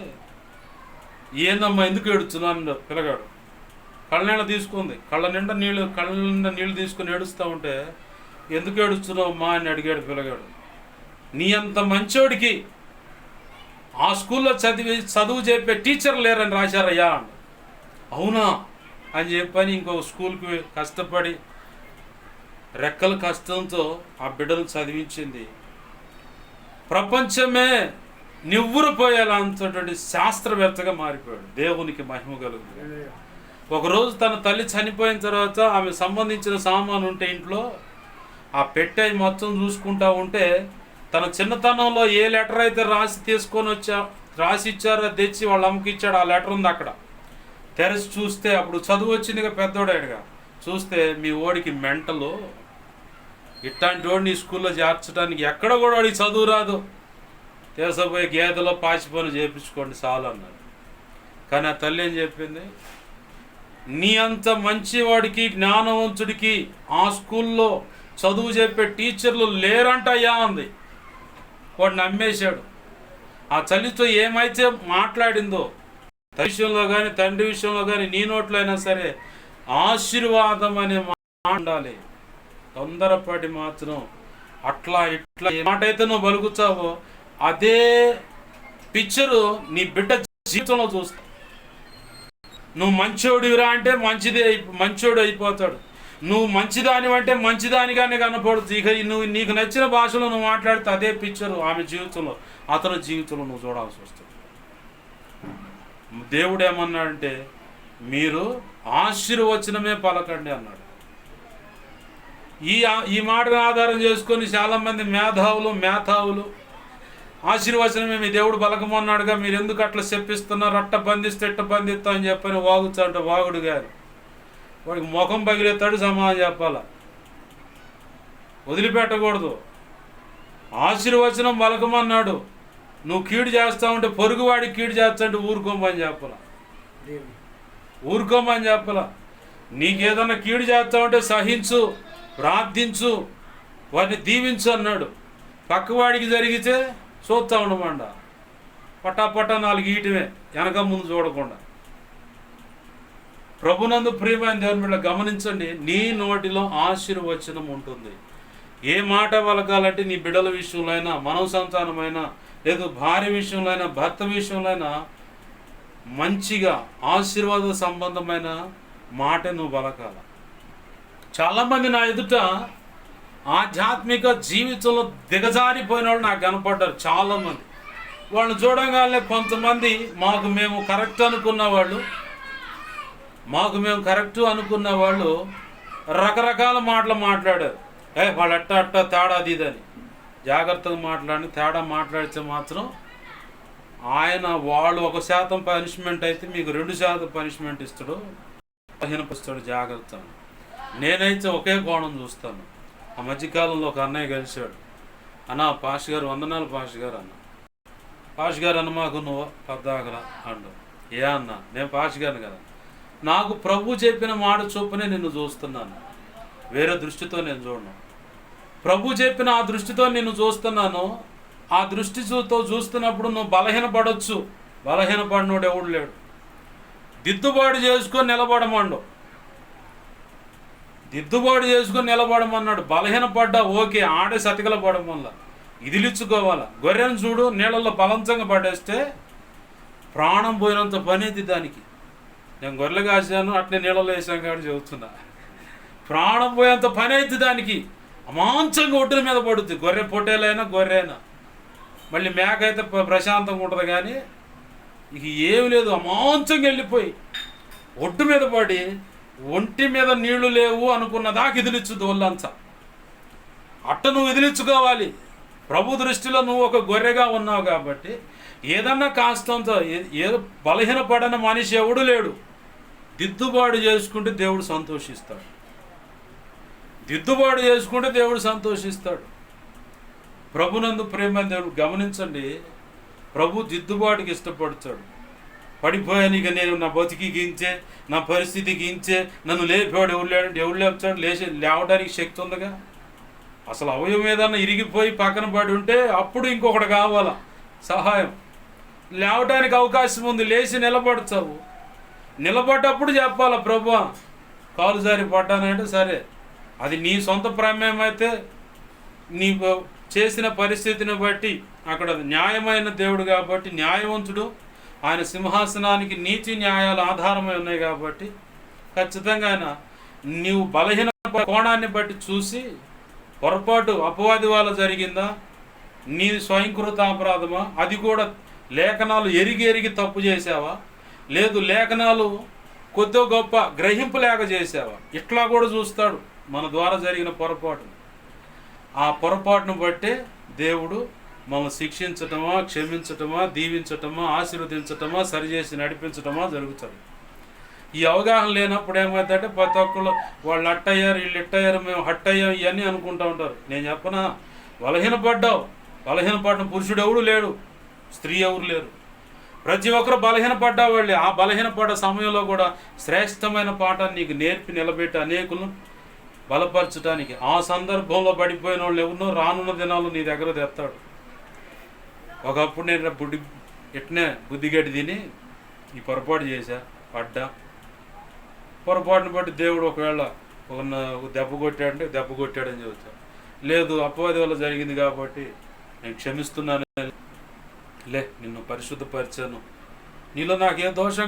ఏందమ్మా ఎందుకు ఏడుస్తున్నాను పిల్లగాడు. కళ్ళ నిండా తీసుకుంది, కళ్ళ నిండా నీళ్ళు తీసుకుని ఏడుస్తూ ఉంటే ఎందుకు ఏడుస్తున్నావు అమ్మా అని అడిగాడు పిల్లగాడు. నీ అంత మంచోడికి ఆ స్కూల్లో చదువు చెప్పే టీచర్ లేరని రాశారయ్యా. అవునా అని చెప్పని ఇంకో స్కూల్కి కష్టపడి రెక్కల కష్టంతో ఆ బిడ్డను చదివించింది. ప్రపంచమే నివ్వురుపోయేలాంటి శాస్త్రవేత్తగా మారిపోయాడు. దేవునికి మహిమ కలుగుతుంది. ఒకరోజు తన తల్లి చనిపోయిన తర్వాత ఆమె సంబంధించిన సామాను ఉంటే ఇంట్లో ఆ పెట్టె మొత్తం చూసుకుంటా ఉంటే తన చిన్నతనంలో ఏ లెటర్ అయితే రాసి ఇచ్చారో తెచ్చి వాళ్ళ అమ్మకి ఇచ్చాడు. ఆ లెటర్ ఉంది అక్కడ. తెరచి చూస్తే అప్పుడు చదువు వచ్చిందిగా, పెద్దోడాడుగా. చూస్తే మీ ఓడికి మెంటలు, ఇట్లాంటి వాడిని ఈ స్కూల్లో చేర్చడానికి ఎక్కడ కూడా వాడికి చదువు రాదు, తీసుకుపోయి గేదెలో పాచి పనులు చేయించుకోండి చాలు అన్నాడు. కానీ ఆ తల్లి ఏం చెప్పింది? నీ అంత మంచివాడికి జ్ఞానవంతుడికి ఆ స్కూల్లో చదువు చెప్పే టీచర్లు లేరంటయ్యా అంది. వాడు నమ్మేశాడు. ఆ తల్లితో ఏమైతే మాట్లాడిందో తల్లి విషయంలో కానీ తండ్రి విషయంలో కానీ నీ నోట్లో అయినా సరే ఆశీర్వాదం అనే మాట ఉండాలి. తొందరపడి మాత్రం అట్లా ఇట్లా ఏ మాట అయితే నువ్వు పలుకుతావో అదే పిక్చరు నీ బిడ్డ జీవితంలో చూస్తావు. నువ్వు మంచోడివిరా అంటే మంచోడు అయిపోతాడు. నువ్వు మంచిదాని అంటే మంచిదానిగానే కనపడుతుంది. ఇక నీకు నచ్చిన భాషలో నువ్వు మాట్లాడితే అదే పిక్చరు ఆమె జీవితంలో, అతని జీవితంలో నువ్వు చూడాల్సి వస్తుంది. దేవుడు ఏమన్నాడంటే మీరు ఆశీర్వచనమే పలకండి అన్నాడు. ఈ మాటను ఆధారం చేసుకొని చాలామంది మేధావులు ఆశీర్వచనమే మీ దేవుడు పలకమన్నాడుగా, మీరు ఎందుకు అట్లా చెప్పిస్తున్నారు, అట్ట బంధిస్తే ఎట్ట బంధిస్తా అని చెప్పని వాగుతాడు. వాగుడు గారు వాడికి ముఖం పగిలేస్తాడు, సమాధానం చెప్పాల, వదిలిపెట్టకూడదు. ఆశీర్వచనం పలకమన్నాడు. నువ్వు కీడు చేస్తా ఉంటే పొరుగువాడికి కీడు చేస్తా అంటే ఊరుకోమని చెప్పాల, ఊరుకోమని చెప్పాల. నీకేదన్నా కీడు చేస్తా ఉంటే సహించు, ప్రార్థించు, వారిని దీవించు అన్నాడు. పక్కవాడికి జరిగితే చూస్తా ఉండమండ, పట్టా 4 ఈటమే, వెనక ముందు చూడకుండా. ప్రభునందు ప్రియమైన దేవుని బిడ్డ గమనించండి, నీ నోటిలో ఆశీర్వచనం ఉంటుంది. ఏ మాట పలకాలంటే నీ బిడ్డల విషయంలో అయినా, మనవ సంతానమైనా, లేదు భార్య విషయంలో అయినా, భర్త విషయంలో అయినా మంచిగా ఆశీర్వాద సంబంధమైన మాట నువ్వు పలకాల. చాలామంది నా ఎదుట ఆధ్యాత్మిక జీవితంలో దిగజారిపోయిన వాళ్ళు నాకు కనపడ్డారు. చాలామంది వాళ్ళని చూడగానే కొంతమంది మేము కరెక్ట్ అనుకున్న వాళ్ళు రకరకాల మాటలు మాట్లాడారు. వాళ్ళు అట్ట తేడా అదిదని. జాగ్రత్తగా మాట్లాడి తేడా మాట్లాడితే మాత్రం వాళ్ళు 1% పనిష్మెంట్ అయితే మీకు 2% పనిష్మెంట్ ఇస్తాడు, బలహీనపరుస్తాడు. జాగ్రత్త. నేనైతే ఒకే కోణం చూస్తాను. ఆ మధ్యకాలంలో ఒక అన్నయ్య కలిశాడు. అన్న పాష్ గారు, వందనాలు పాష్ గారు అన్న. పాష్ గారు అన్న మాకు నువ్వు పద్దాగల అండు. ఏ అన్న, నేను పాష్ గారిని కదా, నాకు ప్రభు చెప్పిన మాట చొప్పునే నిన్ను చూస్తున్నాను, వేరే దృష్టితో నేను చూడను. ప్రభు చెప్పిన ఆ దృష్టితో నిన్ను చూస్తున్నాను. ఆ దృష్టితో చూస్తున్నప్పుడు నువ్వు బలహీనపడవచ్చు. బలహీనపడినోడు ఎవడు లేడు. దిద్దుబాటు చేసుకొని నిలబడమన్నాడు. బలహీనపడ్డా ఓకే, ఆడే సతికల పడడం వల్ల ఇదిలిచ్చుకోవాలా. గొర్రెను చూడు, నీళ్ళల్లో బలంతంగా పడేస్తే ప్రాణం పోయినంత పని ఇది దానికి. నేను గొర్రెలు కాసాను, అట్నే నీళ్ళలో వేసాను కాబట్టి చెబుతున్నా. ప్రాణం పోయేంత పని అయితే దానికి. అమాంతంగా ఒడ్డుల మీద పడుద్ది. గొర్రె పొట్టేలైనా గొర్రెనా. మళ్ళీ మేక అయితే ప్రశాంతంగా ఉంటుంది. కానీ ఇక ఏమి లేదు, అమాంతంగా వెళ్ళిపోయి ఒడ్డు మీద పడి ఒంటి మీద నీళ్లు లేవు అనుకున్న దాకా ఇదిలిచ్చుద్ది ఒళ్ళంతా. అట్ట నువ్వు ఇదిలిచ్చుకోవాలి. ప్రభు దృష్టిలో నువ్వు ఒక గొర్రెగా ఉన్నావు కాబట్టి ఏదన్నా కాస్తంత ఏదో బలహీనపడని మనిషి ఎవడు లేడు. దిద్దుబాటు చేసుకుంటే దేవుడు సంతోషిస్తాడు. ప్రభునందు ప్రేమ దేవుడు గమనించండి, ప్రభు దిద్దుబాటుకి ఇష్టపడతాడు. పడిపోయాను ఇక నేను, నా బతికి గించే, నా పరిస్థితి గించే, నన్ను లేపాడు ఎవడు లేపుతాడు? లేవడానికి శక్తి ఉందిగా. అసలు అవయవం ఏదన్నా ఇరిగిపోయి పక్కన పడి ఉంటే అప్పుడు ఇంకొకటి కావాలా సహాయం. లేవడానికి అవకాశం ఉంది, లేచి నిలబడతావు. నిలబడ్డప్పుడు చెప్పాలా, ప్రభువా కాలు జారి పడ్డానంటే సరే, అది నీ సొంత ప్రమేయం అయితే నీ చేసిన పరిస్థితిని బట్టి అక్కడ న్యాయమైన దేవుడు కాబట్టి, న్యాయవంతుడు, ఆయన సింహాసనానికి నీతి న్యాయాలు ఆధారమై ఉన్నాయి కాబట్టి ఖచ్చితంగా ఆయన నీవు బలహీన కోణాన్ని బట్టి చూసి పొరపాటు అపవాది వల్ల జరిగిందా, నీ స్వయంకృత అపరాధమా, అది కూడా లేఖనాలు ఎరిగి తప్పు చేసావా, లేదు లేఖనాలు కొద్ది గొప్ప గ్రహింపు లేక చేసావా, ఇట్లా కూడా చూస్తాడు మన ద్వారా జరిగిన పొరపాటు. ఆ పొరపాటును బట్టే దేవుడు మనల్ని శిక్షించటమా, క్షమించటమా, దీవించటమా, ఆశీర్వదించటమా, సరిచేసి నడిపించటమా జరుగుతుంది. ఈ అవగాహన లేనప్పుడు ఏమవుతుందంటే ప్రతి ఒక్కళ్ళు వాళ్ళు అట్టయ్యారు, వీళ్ళు ఇట్టయ్యారు, మేము హట్టయ్యాం, ఇవన్నీ అనుకుంటూ ఉంటారు. నేను చెప్పనా, బలహీనపడిన పురుషుడు ఎవడు లేడు, స్త్రీ ఎవరు లేరు, ప్రతి ఒక్కరు బలహీనపడ్డా వాళ్ళే. ఆ బలహీనపడ్డ సమయంలో కూడా శ్రేష్టమైన పాఠాన్ని నీకు నేర్పి నిలబెట్టి అనేకులను బలపరచడానికి, ఆ సందర్భంలో పడిపోయిన వాళ్ళు ఎవరినో రానున్న దినాలు నీ దగ్గర తెస్తాడు. ఒకప్పుడు నేను ఇట్నే బుద్ధిగడ్డి తిని ఈ పొరపాటు చేశా, పడ్డా, పొరపాటును బట్టి దేవుడు ఒకవేళ ఒక దెబ్బ కొట్టాడంటే దెబ్బ కొట్టాడని చెబుతా, లేదు అపవాది వల్ల జరిగింది కాబట్టి నేను క్షమిస్తున్నాను, నిన్ను పరిశుద్ధపరిచాను, నీలో నాకే దోషం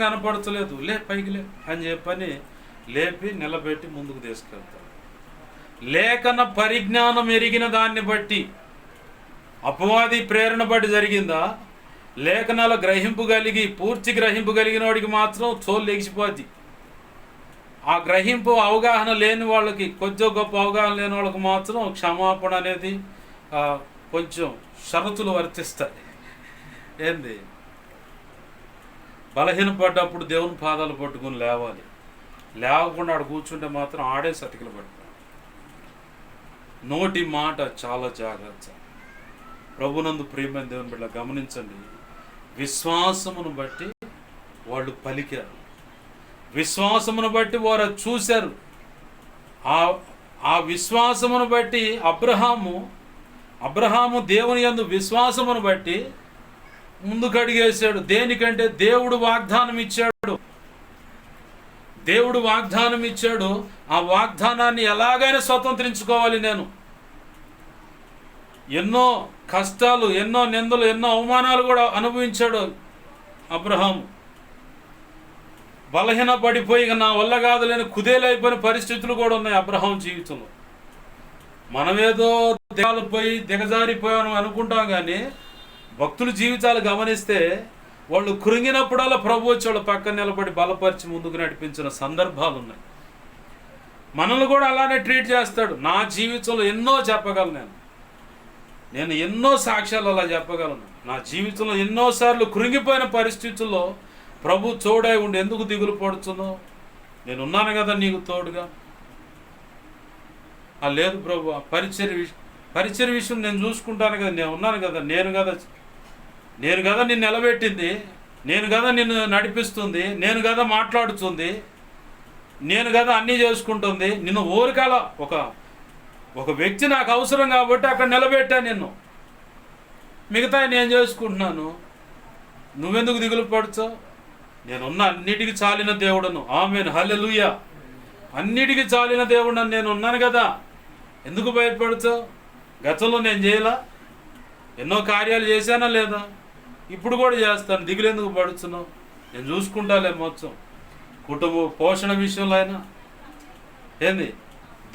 కనపడచలేదు, పైకి లే అని చెప్పని లేపి నిలబెట్టి ముందుకు తీసుకెళ్తాడు. లేఖన పరిజ్ఞానం ఎరిగిన దాన్ని బట్టి, అపవాది ప్రేరణ బట్టి జరిగిందా, లేఖనాల గ్రహింపు కలిగి పూర్తి గ్రహింపు కలిగిన వాడికి మాత్రం చోలు లెగిసిపోద్ది. ఆ గ్రహింపు అవగాహన లేని వాళ్ళకి, కొద్దిగా గొప్ప అవగాహన లేని వాళ్ళకి మాత్రం క్షమాపణ అనేది కొంచెం షరతులు వర్తిస్తాయి. ఏంది, బలహీనపడ్డప్పుడు దేవుని పాదాలు పట్టుకుని లేవాలి, లేవకుండా ఆడ కూర్చుంటే మాత్రం ఆడే సతికిలు పడతాడు. నోటి మాట చాలా జాగ్రత్త. ప్రభునందు ప్రియమైన దేవుని బిడ్డ గమనించండి, విశ్వాసమును బట్టి వాళ్ళు పలికారు, విశ్వాసమును బట్టి వారు చూశారు. ఆ విశ్వాసమును బట్టి అబ్రహాము దేవుని యందు విశ్వాసమును బట్టి ముందుకు అడిగేశాడు. దేనికంటే దేవుడు వాగ్దానం ఇచ్చాడు, ఆ వాగ్దానాన్ని ఎలాగైనా స్వతంత్రించుకోవాలి నేను. ఎన్నో కష్టాలు, ఎన్నో నిందలు, ఎన్నో అవమానాలు కూడా అనుభవించాడు అబ్రహాము. బలహీన పడిపోయి నా వల్ల కాదులేని కుదేలైపోయిన పరిస్థితులు కూడా ఉన్నాయి అబ్రహాం జీవితంలో. మనమేదో పోయి దిగజారిపోయాను అనుకుంటాం, కానీ భక్తుల జీవితాలు గమనిస్తే వాళ్ళు కృంగినప్పుడల్లా ప్రభు వచ్చి వాళ్ళ పక్కన నిలబడి బలపరిచి ముందుకు నడిపించిన సందర్భాలు ఉన్నాయి. మనల్ని కూడా అలానే ట్రీట్ చేస్తాడు. నా జీవితంలో ఎన్నో చెప్పగలను, నేను ఎన్నో సాక్ష్యాలు అలా చెప్పగలను. నా జీవితంలో ఎన్నోసార్లు కృంగిపోయిన పరిస్థితుల్లో ప్రభు తోడై ఉండి ఎందుకు దిగులు పడుతున్నావు, నేను ఉన్నాను కదా నీకు తోడుగా. లేదు ప్రభు, పరిచర్య విషయం నేను చూసుకుంటాను కదా, నేను ఉన్నాను కదా, నేను కదా నిన్ను నిలబెట్టింది, నేను కదా నిన్ను నడిపిస్తుంది, నేను కదా మాట్లాడుతుంది, నేను కదా అన్నీ చేసుకుంటుంది. నిన్ను ఊరికాల ఒక వ్యక్తి నాకు అవసరం కాబట్టి అక్కడ నిలబెట్టా నిన్ను, మిగతా నేను చేసుకుంటున్నాను, నువ్వెందుకు దిగులు పడుచావు? నేనున్న అన్నిటికీ చాలిన దేవుడను. ఆమేన్, హల్లెలూయా. అన్నిటికీ చాలిన దేవుడను నేను ఉన్నాను కదా, ఎందుకు భయపడుచావు? గతంలో నేను చేయలా, ఎన్నో కార్యాలు చేశానా లేదా, ఇప్పుడు కూడా చేస్తాను, దిగులు ఎందుకు పడుతున్నావు? నేను చూసుకుంటాలే మొత్తం. కుటుంబ పోషణ విషయంలో అయినా,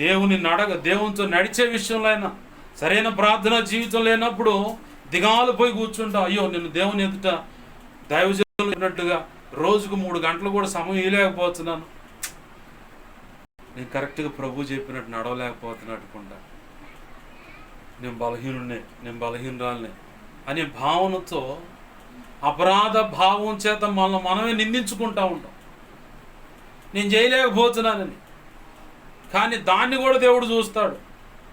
దేవునితో నడిచే విషయంలో అయినా, సరైన ప్రార్థన జీవితం లేనప్పుడు దిగాలు పోయి కూర్చుంటా. అయ్యో, నేను దేవుని ఎదుట దైవజనులు ఉన్నట్టుగా రోజుకు 3 గంటలు కూడా సమయం ఇవ్వలేకపోతున్నాను, నేను కరెక్ట్గా ప్రభు చెప్పినట్టు నడవలేకపోతున్నట్టుకుండా, నేను బలహీనురాలనే అనే భావనతో, అపరాధ భావం చేత మనమే నిందించుకుంటూ ఉంటాం, నేను చేయలేకపోతున్నానని. కానీ దాన్ని కూడా దేవుడు చూస్తాడు.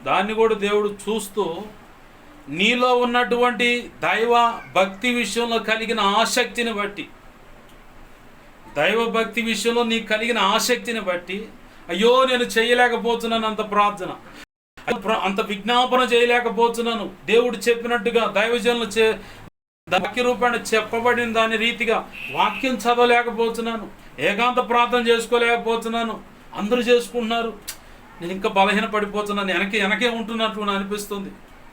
దాన్ని కూడా దేవుడు చూస్తూ నీలో ఉన్నటువంటి దైవ భక్తి విషయంలో కలిగిన ఆసక్తిని బట్టి, నీకు కలిగిన ఆసక్తిని బట్టి, అయ్యో నేను చేయలేకపోతున్నాను అంత ప్రార్థన, అంత విజ్ఞాపన చేయలేకపోతున్నాను, దేవుడు చెప్పినట్టుగా దైవజనులు వాక్య రూపాన్ని చెప్పబడిన దాని రీతిగా వాక్యం చదవలేకపోతున్నాను, ఏకాంత ప్రార్థన చేసుకోలేకపోతున్నాను, అందరూ చేసుకుంటున్నారు, నేను ఇంకా బలహీన పడిపోతున్నాను, వెనకే ఉంటున్నట్టు అనిపిస్తుంది,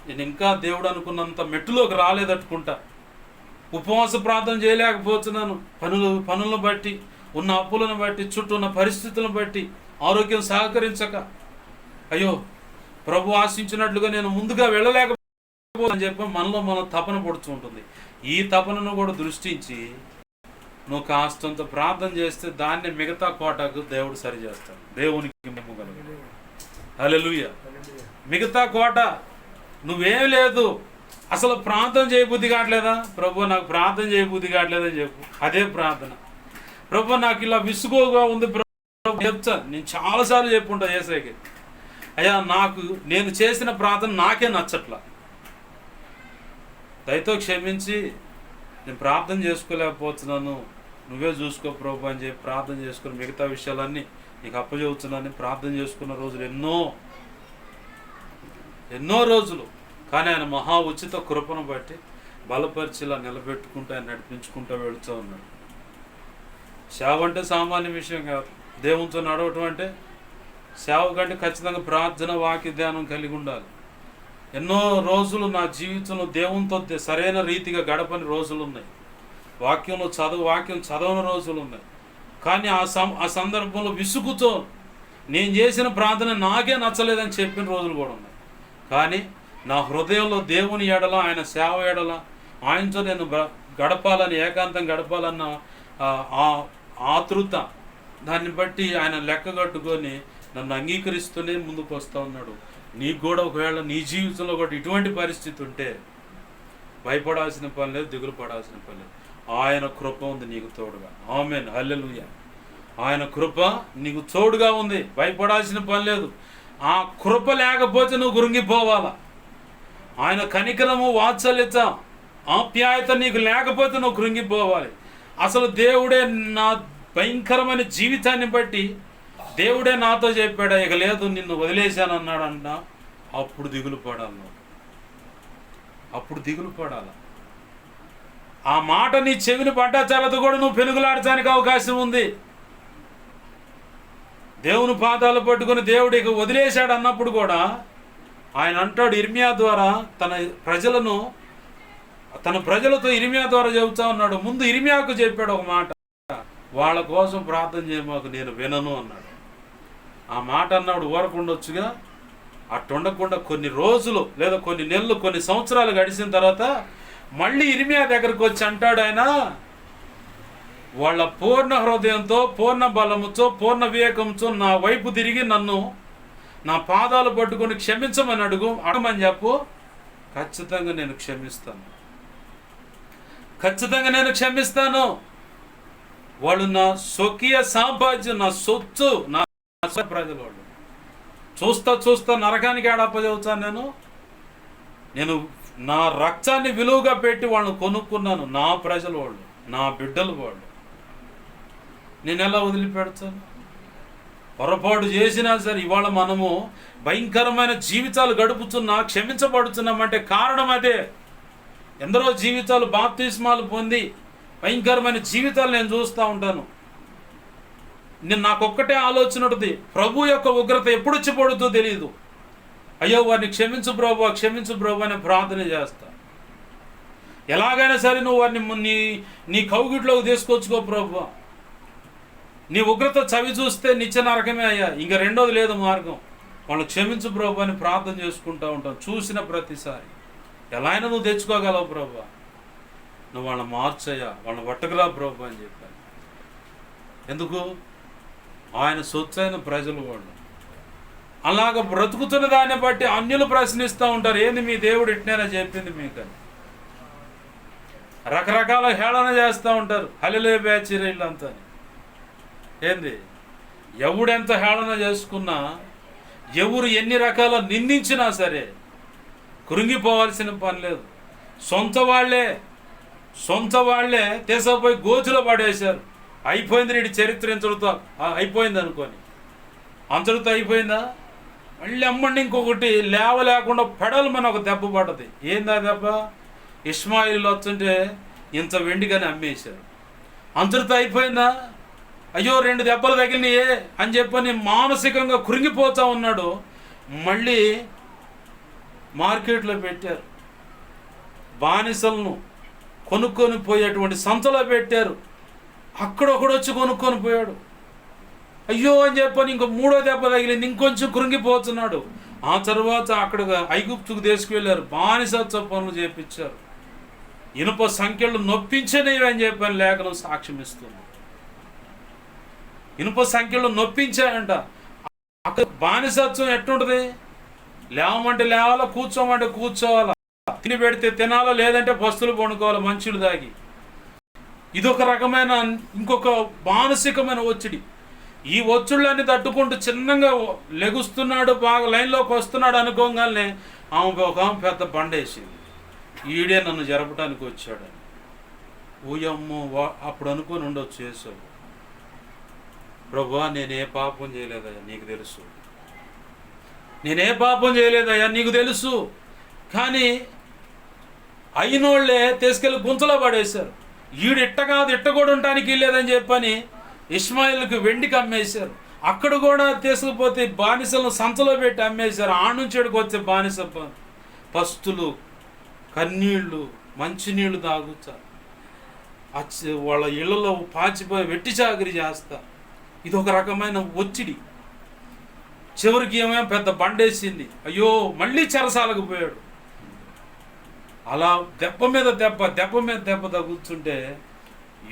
నేను ఇంకా దేవుడు అనుకున్నంత మెట్టులోకి రాలేదట్టుకుంటా, ఉపవాస ప్రార్థన చేయలేకపోతున్నాను, పనులను బట్టి ఉన్న అప్పులను బట్టి, చుట్టూ ఉన్న పరిస్థితులను బట్టి, ఆరోగ్యం సహకరించక, అయ్యో ప్రభు ఆశించినట్లుగా నేను ముందుగా వెళ్ళలేకపోని చెప్పి మనలో మనం తపన పడుతూ ఉంటుంది. ఈ తపనను కూడా దృష్టించి నువ్వు కాస్తంత ప్రార్థన చేస్తే దాన్ని మిగతా కోటకు దేవుడు సరి చేస్తాడు. దేవునికి మేము కలుగు. హల్లెలూయా. మిగతా కోట నువ్వేం లేదు, అసలు ప్రార్థన చేయబుద్ధి కావట్లేదా, ప్రభు నాకు ప్రార్థన చేయబుద్ధి కావట్లేదని చెప్పు. అదే ప్రార్థన. ప్రభు నాకు ఇలా విసుగుగా ఉంది ప్రభు చెప్తా. నేను చాలాసార్లు చెప్పుకుంటా యేసయ్యకి, అయ్యా నాకు నేను చేసిన ప్రార్థన నాకే నచ్చట్లా, దయతో క్షమించి నేను ప్రార్థన చేసుకోలేకపోతున్నాను, నువ్వే చూసుకో ప్రభు అని చెప్పి ప్రార్థన చేసుకుని మిగతా విషయాలన్నీ నీకు అప్పచెబుతున్నానని ప్రార్థన చేసుకున్న రోజులు ఎన్నో రోజులు. కానీ ఆయన మహా ఉచిత కృపను బట్టి బలపరిచి ఇలా నిలబెట్టుకుంటూ ఆయన నడిపించుకుంటూ వెళుతూ ఉన్నాడు. సేవ అంటే సామాన్య విషయం కాదు. దేవునితో నడవటం అంటే సేవ కంటే ఖచ్చితంగా ప్రార్థన, వాక్య ధ్యానం కలిగి ఉండాలి. ఎన్నో రోజులు నా జీవితంలో దేవునితో సరైన రీతిగా గడపని రోజులు ఉన్నాయి. వాక్యం చదవని రోజులు ఉన్నాయి. కానీ ఆ సందర్భంలో విసుగుతో నేను చేసిన ప్రార్థన నాకే నచ్చలేదని చెప్పిన రోజులు కూడా ఉన్నాయి. కానీ నా హృదయంలో దేవుని ఎడల, ఆయన సేవ ఎడల, ఆయనతో నేను గడపాలని, ఏకాంతం గడపాలన్న ఆతృత, దాన్ని బట్టి ఆయన లెక్కగట్టుకొని నన్ను అంగీకరిస్తూనే ముందుకు వస్తూ ఉన్నాడు. నీకు కూడా ఒకవేళ నీ జీవితంలో కూడా ఇటువంటి పరిస్థితి ఉంటే భయపడాల్సిన పని లేదు, దిగులు పడాల్సిన పని లేదు. ఆయన కృప ఉంది నీకు తోడుగా. ఆమేన్. హల్లెలూయా. ఆయన కృప నీకు తోడుగా ఉంది, భయపడాల్సిన పని లేదు. ఆ కృప లేకపోతే నువ్వు కృంగిపోవాలా. ఆయన కనికరము, వాత్సల్యత, ఆప్యాయత నీకు లేకపోతే నువ్వు కృంగిపోవాలి. అసలు దేవుడే నా భయంకరమైన జీవితాన్ని బట్టి దేవుడే నాతో చెప్పాడా, ఇక లేదు నిన్ను వదిలేశాను అన్నాడంట. అప్పుడు దిగులు పడాలి. అప్పుడు దిగులు పడాలి. ఆ మాట నీ చెవిని పడ్డా చాలదు కూడా నువ్వు పెనుగులాడటానికి అవకాశం ఉంది. దేవుని పాదాలు పట్టుకుని దేవుడు ఇక వదిలేశాడు అన్నప్పుడు కూడా ఆయన అంటాడు ఇర్మియా ద్వారా తన ప్రజలతో ఇర్మియా ద్వారా చెబుతా ఉన్నాడు. ముందు ఇర్మియాకు చెప్పాడు ఒక మాట, వాళ్ళ కోసం ప్రార్థన చేయమాకు, నేను వినను అన్నాడు. ఆ మాట అన్నాడు ఊరకుండొచ్చుగా. అట్టుండకుండా కొన్ని రోజులు లేదా కొన్ని నెలలు, కొన్ని సంవత్సరాలు గడిచిన తర్వాత మళ్ళీ ఇర్మియా దగ్గరకు వచ్చి అంటాడు ఆయన, వాళ్ళ పూర్ణ హృదయంతో, పూర్ణ బలముతో, పూర్ణ వివేకంతో నా వైపు తిరిగి నన్ను నా పాదాలు పట్టుకొని క్షమించమని అడగమని చెప్పు. ఖచ్చితంగా నేను క్షమిస్తాను, ఖచ్చితంగా నేను క్షమిస్తాను. వాళ్ళు నా స్వకీయ సాంపాద్యం, నా సొత్తు, నా ప్రజలు. వాళ్ళు చూస్తా నరకానికి ఆడప్పచెబుతాను. నేను నా రక్తాన్ని విలువగా పెట్టి వాళ్ళని కొనుక్కున్నాను. నా ప్రజలు వాళ్ళు, నా బిడ్డలు వాళ్ళు. నేను ఎలా వదిలిపెడతాను? పొరపాటు చేసినా సరే ఇవాళ మనము భయంకరమైన జీవితాలు గడుపుతున్నా, క్షమించబడుతున్నామంటే కారణం అదే. ఎందరో జీవితాలు బాప్తిస్మాలు పొంది భయంకరమైన జీవితాలు నేను చూస్తూ ఉంటాను. నాకొక్కటే ఆలోచన ఉంటుంది, ప్రభు యొక్క ఉగ్రత ఎప్పుడు వచ్చి పడుతుందో తెలియదు. అయ్యో వారిని క్షమించు ప్రభు అని ప్రార్థన చేస్తా. ఎలాగైనా సరే నువ్వు వారిని నీ కౌగిట్లోకి తీసుకొచ్చుకో ప్రభు. నీ ఉగ్రత చవి చూస్తే నిత్య నరకమే అయ్యా, ఇంకా రెండోది లేదు మార్గం. వాళ్ళు క్షమించు ప్రభు అని ప్రార్థన చేసుకుంటూ ఉంటాం. చూసిన ప్రతిసారి ఎలా అయినా నువ్వు తెచ్చుకోగలవు ప్రభు, నువ్వు వాళ్ళని మార్చయ్యా, వాళ్ళని పట్టుకురా ప్రభు అని చెప్పాను. ఎందుకు? ఆయన సొత్తైన ప్రజలు వాళ్ళు. అలాగ బ్రతుకుతున్న దాన్ని బట్టి అన్యులు ప్రశ్నిస్తూ ఉంటారు, ఏంది మీ దేవుడు ఇట్నేనా చెప్పింది మీకని. రకరకాల హేళన చేస్తూ ఉంటారు. హల్లెలూయా బ్యాచ్ వీళ్ళంతా. ఏంది? ఎవడెంత హేళన చేసుకున్నా, ఎవరు ఎన్ని రకాల నిందించినా సరే కృంగిపోవాల్సిన పని లేదు. సొంత వాళ్ళే తీసుకుపోయి గోతులో పడేశారు. అయిపోయింది వీడి చరిత్ర ఇంతటితో అయిపోయింది అనుకొని. అంతటితో అయిపోయిందా? మళ్ళీ అమ్మండి ఇంకొకటి లేవలేకుండా పెడలమని ఒక దెబ్బ పడ్డది. ఏందా దెబ్బ? ఇస్మాయిల్ వస్తుంటే ఇంత వెండిగానే అమ్మేశారు. అంతటితో అయిపోయిందా? అయ్యో 2 దెబ్బలు తగిలినాయే అని చెప్పని మానసికంగా కృంగిపోతూ ఉన్నాడు. మళ్ళీ మార్కెట్లో పెట్టారు, బానిసలను కొనుక్కొని పోయేటువంటి సంతలో పెట్టారు. అక్కడ ఒకడు వచ్చి కొనుక్కొని పోయాడు. అయ్యో అని చెప్పని ఇంకో మూడో దెబ్బ తగిలింది, ఇంకొంచెం కృంగిపోతున్నాడు. ఆ తర్వాత అక్కడ ఐగుప్తుకు తీసుకువెళ్ళారు, బానిసత్వ పనులు చేపించారు, ఇనుప సంఖ్యలు నొప్పించనేవి అని చెప్పని లేఖనం సాక్ష్యం ఇస్తుంది. ఇనుప సంఖ్యలు నొప్పించాయంట. అక్కడ బానిసత్వం ఎట్టుంటది? లేవమంటే లేవాలా, కూర్చోమంటే కూర్చోవాలా, తిని పెడితే తినాలా, లేదంటే పస్తులు పండుకోవాలి మంచులు దాగి. ఇదొక రకమైన ఇంకొక మానసికమైన ఒత్తిడి. ఈ ఒత్తిళ్ళని తట్టుకుంటూ చిన్నగా లెగుస్తున్నాడు, బాగా లైన్లోకి వస్తున్నాడు అనుకోగానే ఒక పెద్ద బండేసింది. ఈడే నన్ను జరపడానికి వచ్చాడని. ఊయమ్మో, అప్పుడు అనుకొని ఉండొచ్చు యేసు, ప్రభువా నేనే పాపం చేయలేదయ్యా నీకు తెలుసు, నేనే పాపం చేయలేదయ్యా నీకు తెలుసు. కానీ అయినోళ్లే తీసుకెళ్ళి గుంతలో పడేశారు. ఈడు ఇట్ట కాదు, ఇట్ట కూడా ఉండటానికి లేదని చెప్పని ఇష్మాయిల్కి వెండికి అమ్మేశారు. అక్కడ కూడా తీసుకుపోతే బానిసలను సంతలో పెట్టి అమ్మేశారు. ఆ నుంచి ఇక్కడికి వచ్చే బానిస పస్తులు, కన్నీళ్ళు, మంచినీళ్ళు తాగుతారు, వాళ్ళ ఇళ్లలో పాచిపోయి వెట్టి చాకరీ చేస్తారు. ఇది ఒక రకమైన ఒత్తిడి. చివరికి ఏమేమో పెద్ద బండేసింది, అయ్యో మళ్ళీ చెరసాలకు పోయాడు. అలా దెబ్బ మీద దెబ్బ తగులుతుంటే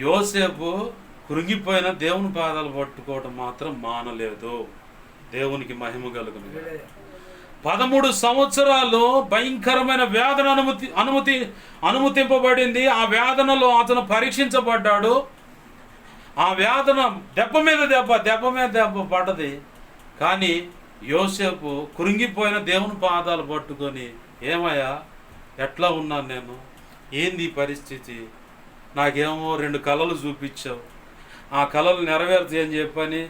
యోసేపు కృంగిపోయిన దేవుని పాదాలు పట్టుకోవడం మాత్రం మానలేదు. దేవునికి మహిమ కలుగును. 13 సంవత్సరాలు భయంకరమైన వేదన అనుమతింపబడింది. ఆ వేదనలో అతను పరీక్షించబడ్డాడు. ఆ వేదన దెబ్బ మీద దెబ్బ పడ్డది. కానీ యోసేపు కృంగిపోయిన దేవుని పాదాలు పట్టుకొని, ఏమయ్యా ఎట్లా ఉన్నాను నేను, ఏంది ఈ పరిస్థితి, నాకేమో 2 కళలు చూపించావు, ఆ కళలు నెరవేర్చి అని చెప్పని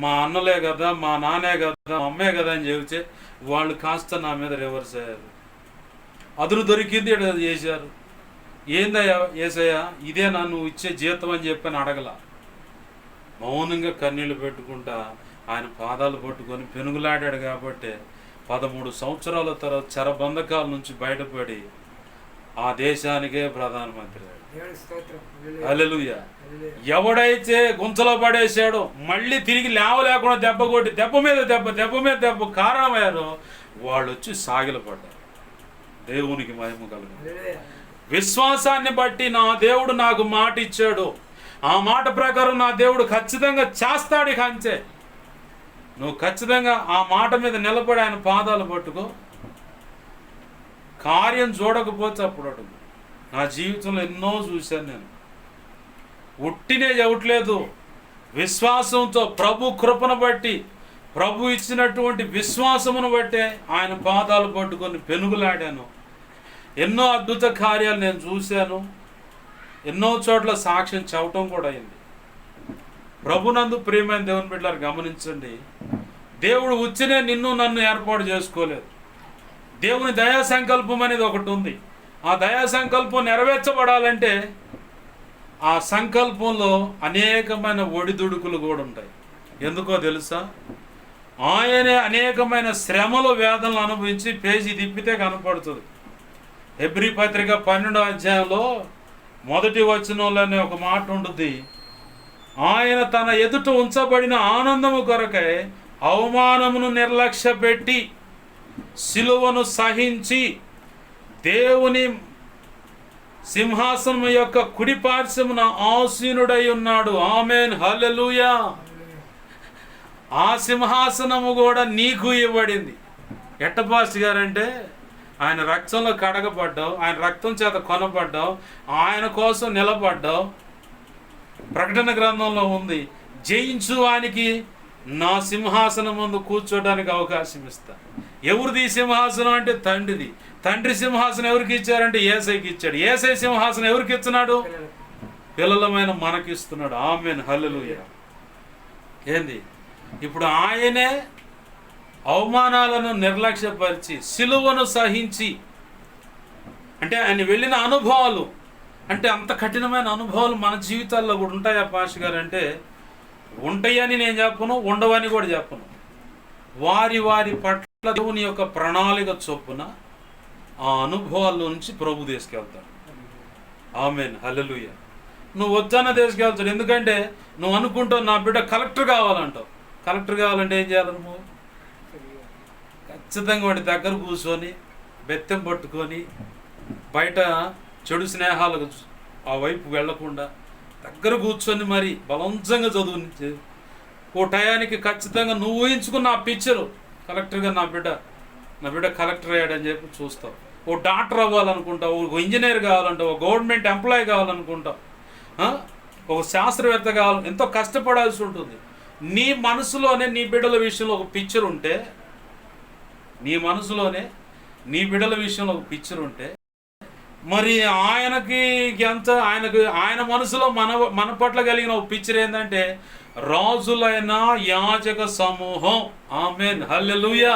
మా అన్నలే కదా, మా నాన్నే కదా, మా అమ్మే కదా అని చెబితే వాళ్ళు కాస్త నా మీద రివర్స్ అయ్యారు. అదును దొరికింది చేశారు. ఏందయ్యా యేసయ్యా ఇదే నువ్వు ఇచ్చే జీతం అని చెప్పని అడగల. మౌనంగా కన్నీళ్ళు పెట్టుకుంటా ఆయన పాదాలు పట్టుకొని పెనుగులాడాడు. కాబట్టి 13 సంవత్సరాల తర్వాత చెరబంధకాల నుంచి బయటపడి ఆ దేశానికే ప్రధానమంత్రి. హల్లెలూయా. ఎవడైతే గుంతలో పడేశాడో మళ్ళీ తిరిగి లేవలేకుండా దెబ్బ కొట్టి దెబ్బ మీద దెబ్బ కారణమయ్యారో వాళ్ళు వచ్చి సాగిలపడ్డారు. దేవునికి మహిమ కలుగును. విశ్వాసాన్ని బట్టి నా దేవుడు నాకు మాట ఇచ్చాడు, ఆ మాట ప్రకారం నా దేవుడు ఖచ్చితంగా చేస్తాడు. ఇక అంతే, నువ్వు ఖచ్చితంగా ఆ మాట మీద నిలబడి ఆయన పాదాలు పట్టుకో. కార్యం చూడకపోతే అప్పుడు అడుగు. నా జీవితంలో ఎన్నో చూశాను నేను. ఉట్టినే చెవట్లేదు, విశ్వాసంతో ప్రభు కృపను బట్టి, ప్రభు ఇచ్చినటువంటి విశ్వాసమును బట్టే ఆయన పాదాలు పట్టుకొని పెనుగులాడాను. ఎన్నో అద్భుత కార్యాలు నేను చూశాను. ఎన్నో చోట్ల సాక్ష్యం చెప్పటం కూడా అయింది. ప్రభునందు ప్రియమైన దేవుని బిడ్డలారు గమనించండి, దేవుడు ఉచ్చినే నిన్ను నన్ను ఏర్పాటు చేసుకోలేదు. దేవుని దయా సంకల్పం అనేది ఒకటి ఉంది. ఆ దయా సంకల్పం నెరవేర్చబడాలంటే ఆ సంకల్పంలో అనేకమైన ఒడిదుడుకులు కూడా ఉంటాయి. ఎందుకో తెలుసా? ఆయనే అనేకమైన శ్రమలు వేదనలు అనుభవించి పేజీ తిప్పితే కనపడుతుంది. హెబ్రీ పత్రిక 12వ అధ్యాయంలో 1వ వచనంలోనే ఒక మాట ఉంటుంది. ఆయన తన ఎదుట ఉంచబడిన ఆనందము కొరకై అవమానమును నిర్లక్ష్య పెట్టి సిలువను సహించి దేవుని సింహాసనం యొక్క కుడి పార్శ్వమున ఆసీనుడై ఉన్నాడు. ఆమేన్, హల్లెలూయా. ఆ సింహాసనము కూడా నీకు ఇవ్వబడింది. ఎట్టపాస్ గారంటే ఆయన రక్తంలో కడగబడ్డావు, ఆయన రక్తం చేత కొనబడ్డావు, ఆయన కోసం నిలబడ్డావు. ప్రకటన గ్రంథంలో ఉంది, జయించు వానికి నా సింహాసనం ముందు కూర్చోడానికి అవకాశం ఇస్తా. ఎవరిది సింహాసనం అంటే తండ్రిది. తండ్రి సింహాసనం ఎవరికి ఇచ్చారంటే యేసయ్యకి ఇచ్చాడు. యేసయ్య సింహాసనం ఎవరికి ఇస్తున్నాడు? పిల్లలమైన మనకిస్తున్నాడు. ఆమేన్, హల్లెలూయా. ఏంది ఇప్పుడు ఆయనే అవమానాలను నిర్లక్ష్యపరిచి సిలువను సహించి, అంటే ఆయన వెళ్ళిన అనుభవాలు, అంటే అంత కఠినమైన అనుభవాలు మన జీవితాల్లో కూడా ఉంటాయా పాష గారు అంటే? ఉంటాయని నేను చెప్పను, ఉండవని కూడా చెప్పను. వారి వారి పట్ల దేవుని యొక్క ప్రణాళిక చొప్పున ఆ అనుభవాల నుంచి ప్రభు తీసుకెళ్తాడు. ఆమేన్, హల్లెలూయా. నువ్వు వద్దన్న తీసుకెళ్తాడు. ఎందుకంటే నువ్వు అనుకుంటావు నా బిడ్డ కలెక్టర్ కావాలంటావు. కలెక్టర్ కావాలంటే ఏం చేయాలి నువ్వు? ఖచ్చితంగా వాడి దగ్గర కూర్చొని బెత్తం పట్టుకొని బయట చెడు స్నేహాలకు ఆ వైపు వెళ్లకుండా దగ్గర కూర్చొని మరి బలవంతంగా చదువు. ఓ టయానికి ఖచ్చితంగా నువ్వు ఊహించుకున్న ఆ పిక్చరు కలెక్టర్గా నా బిడ్డ కలెక్టర్ అయ్యాడని చెప్పి చూస్తావు. ఓ డాక్టర్ అవ్వాలనుకుంటావు, ఒక ఇంజనీర్ కావాలంటావు, ఒక గవర్నమెంట్ ఎంప్లాయీ కావాలనుకుంటావు, ఒక శాస్త్రవేత్త కావాలి. ఎంతో కష్టపడాల్సి ఉంటుంది. నీ మనసులోనే నీ బిడ్డల విషయంలో ఒక పిక్చర్ ఉంటే, నీ మనసులోనే నీ బిడ్డల విషయంలో ఒక పిక్చర్ ఉంటే, మరి ఆయన మనసులో మన పట్ల కలిగిన ఒక పిక్చర్ ఏంటంటే రాజులైన యాజక సమూహం. ఆమేన్, హల్లెలూయా.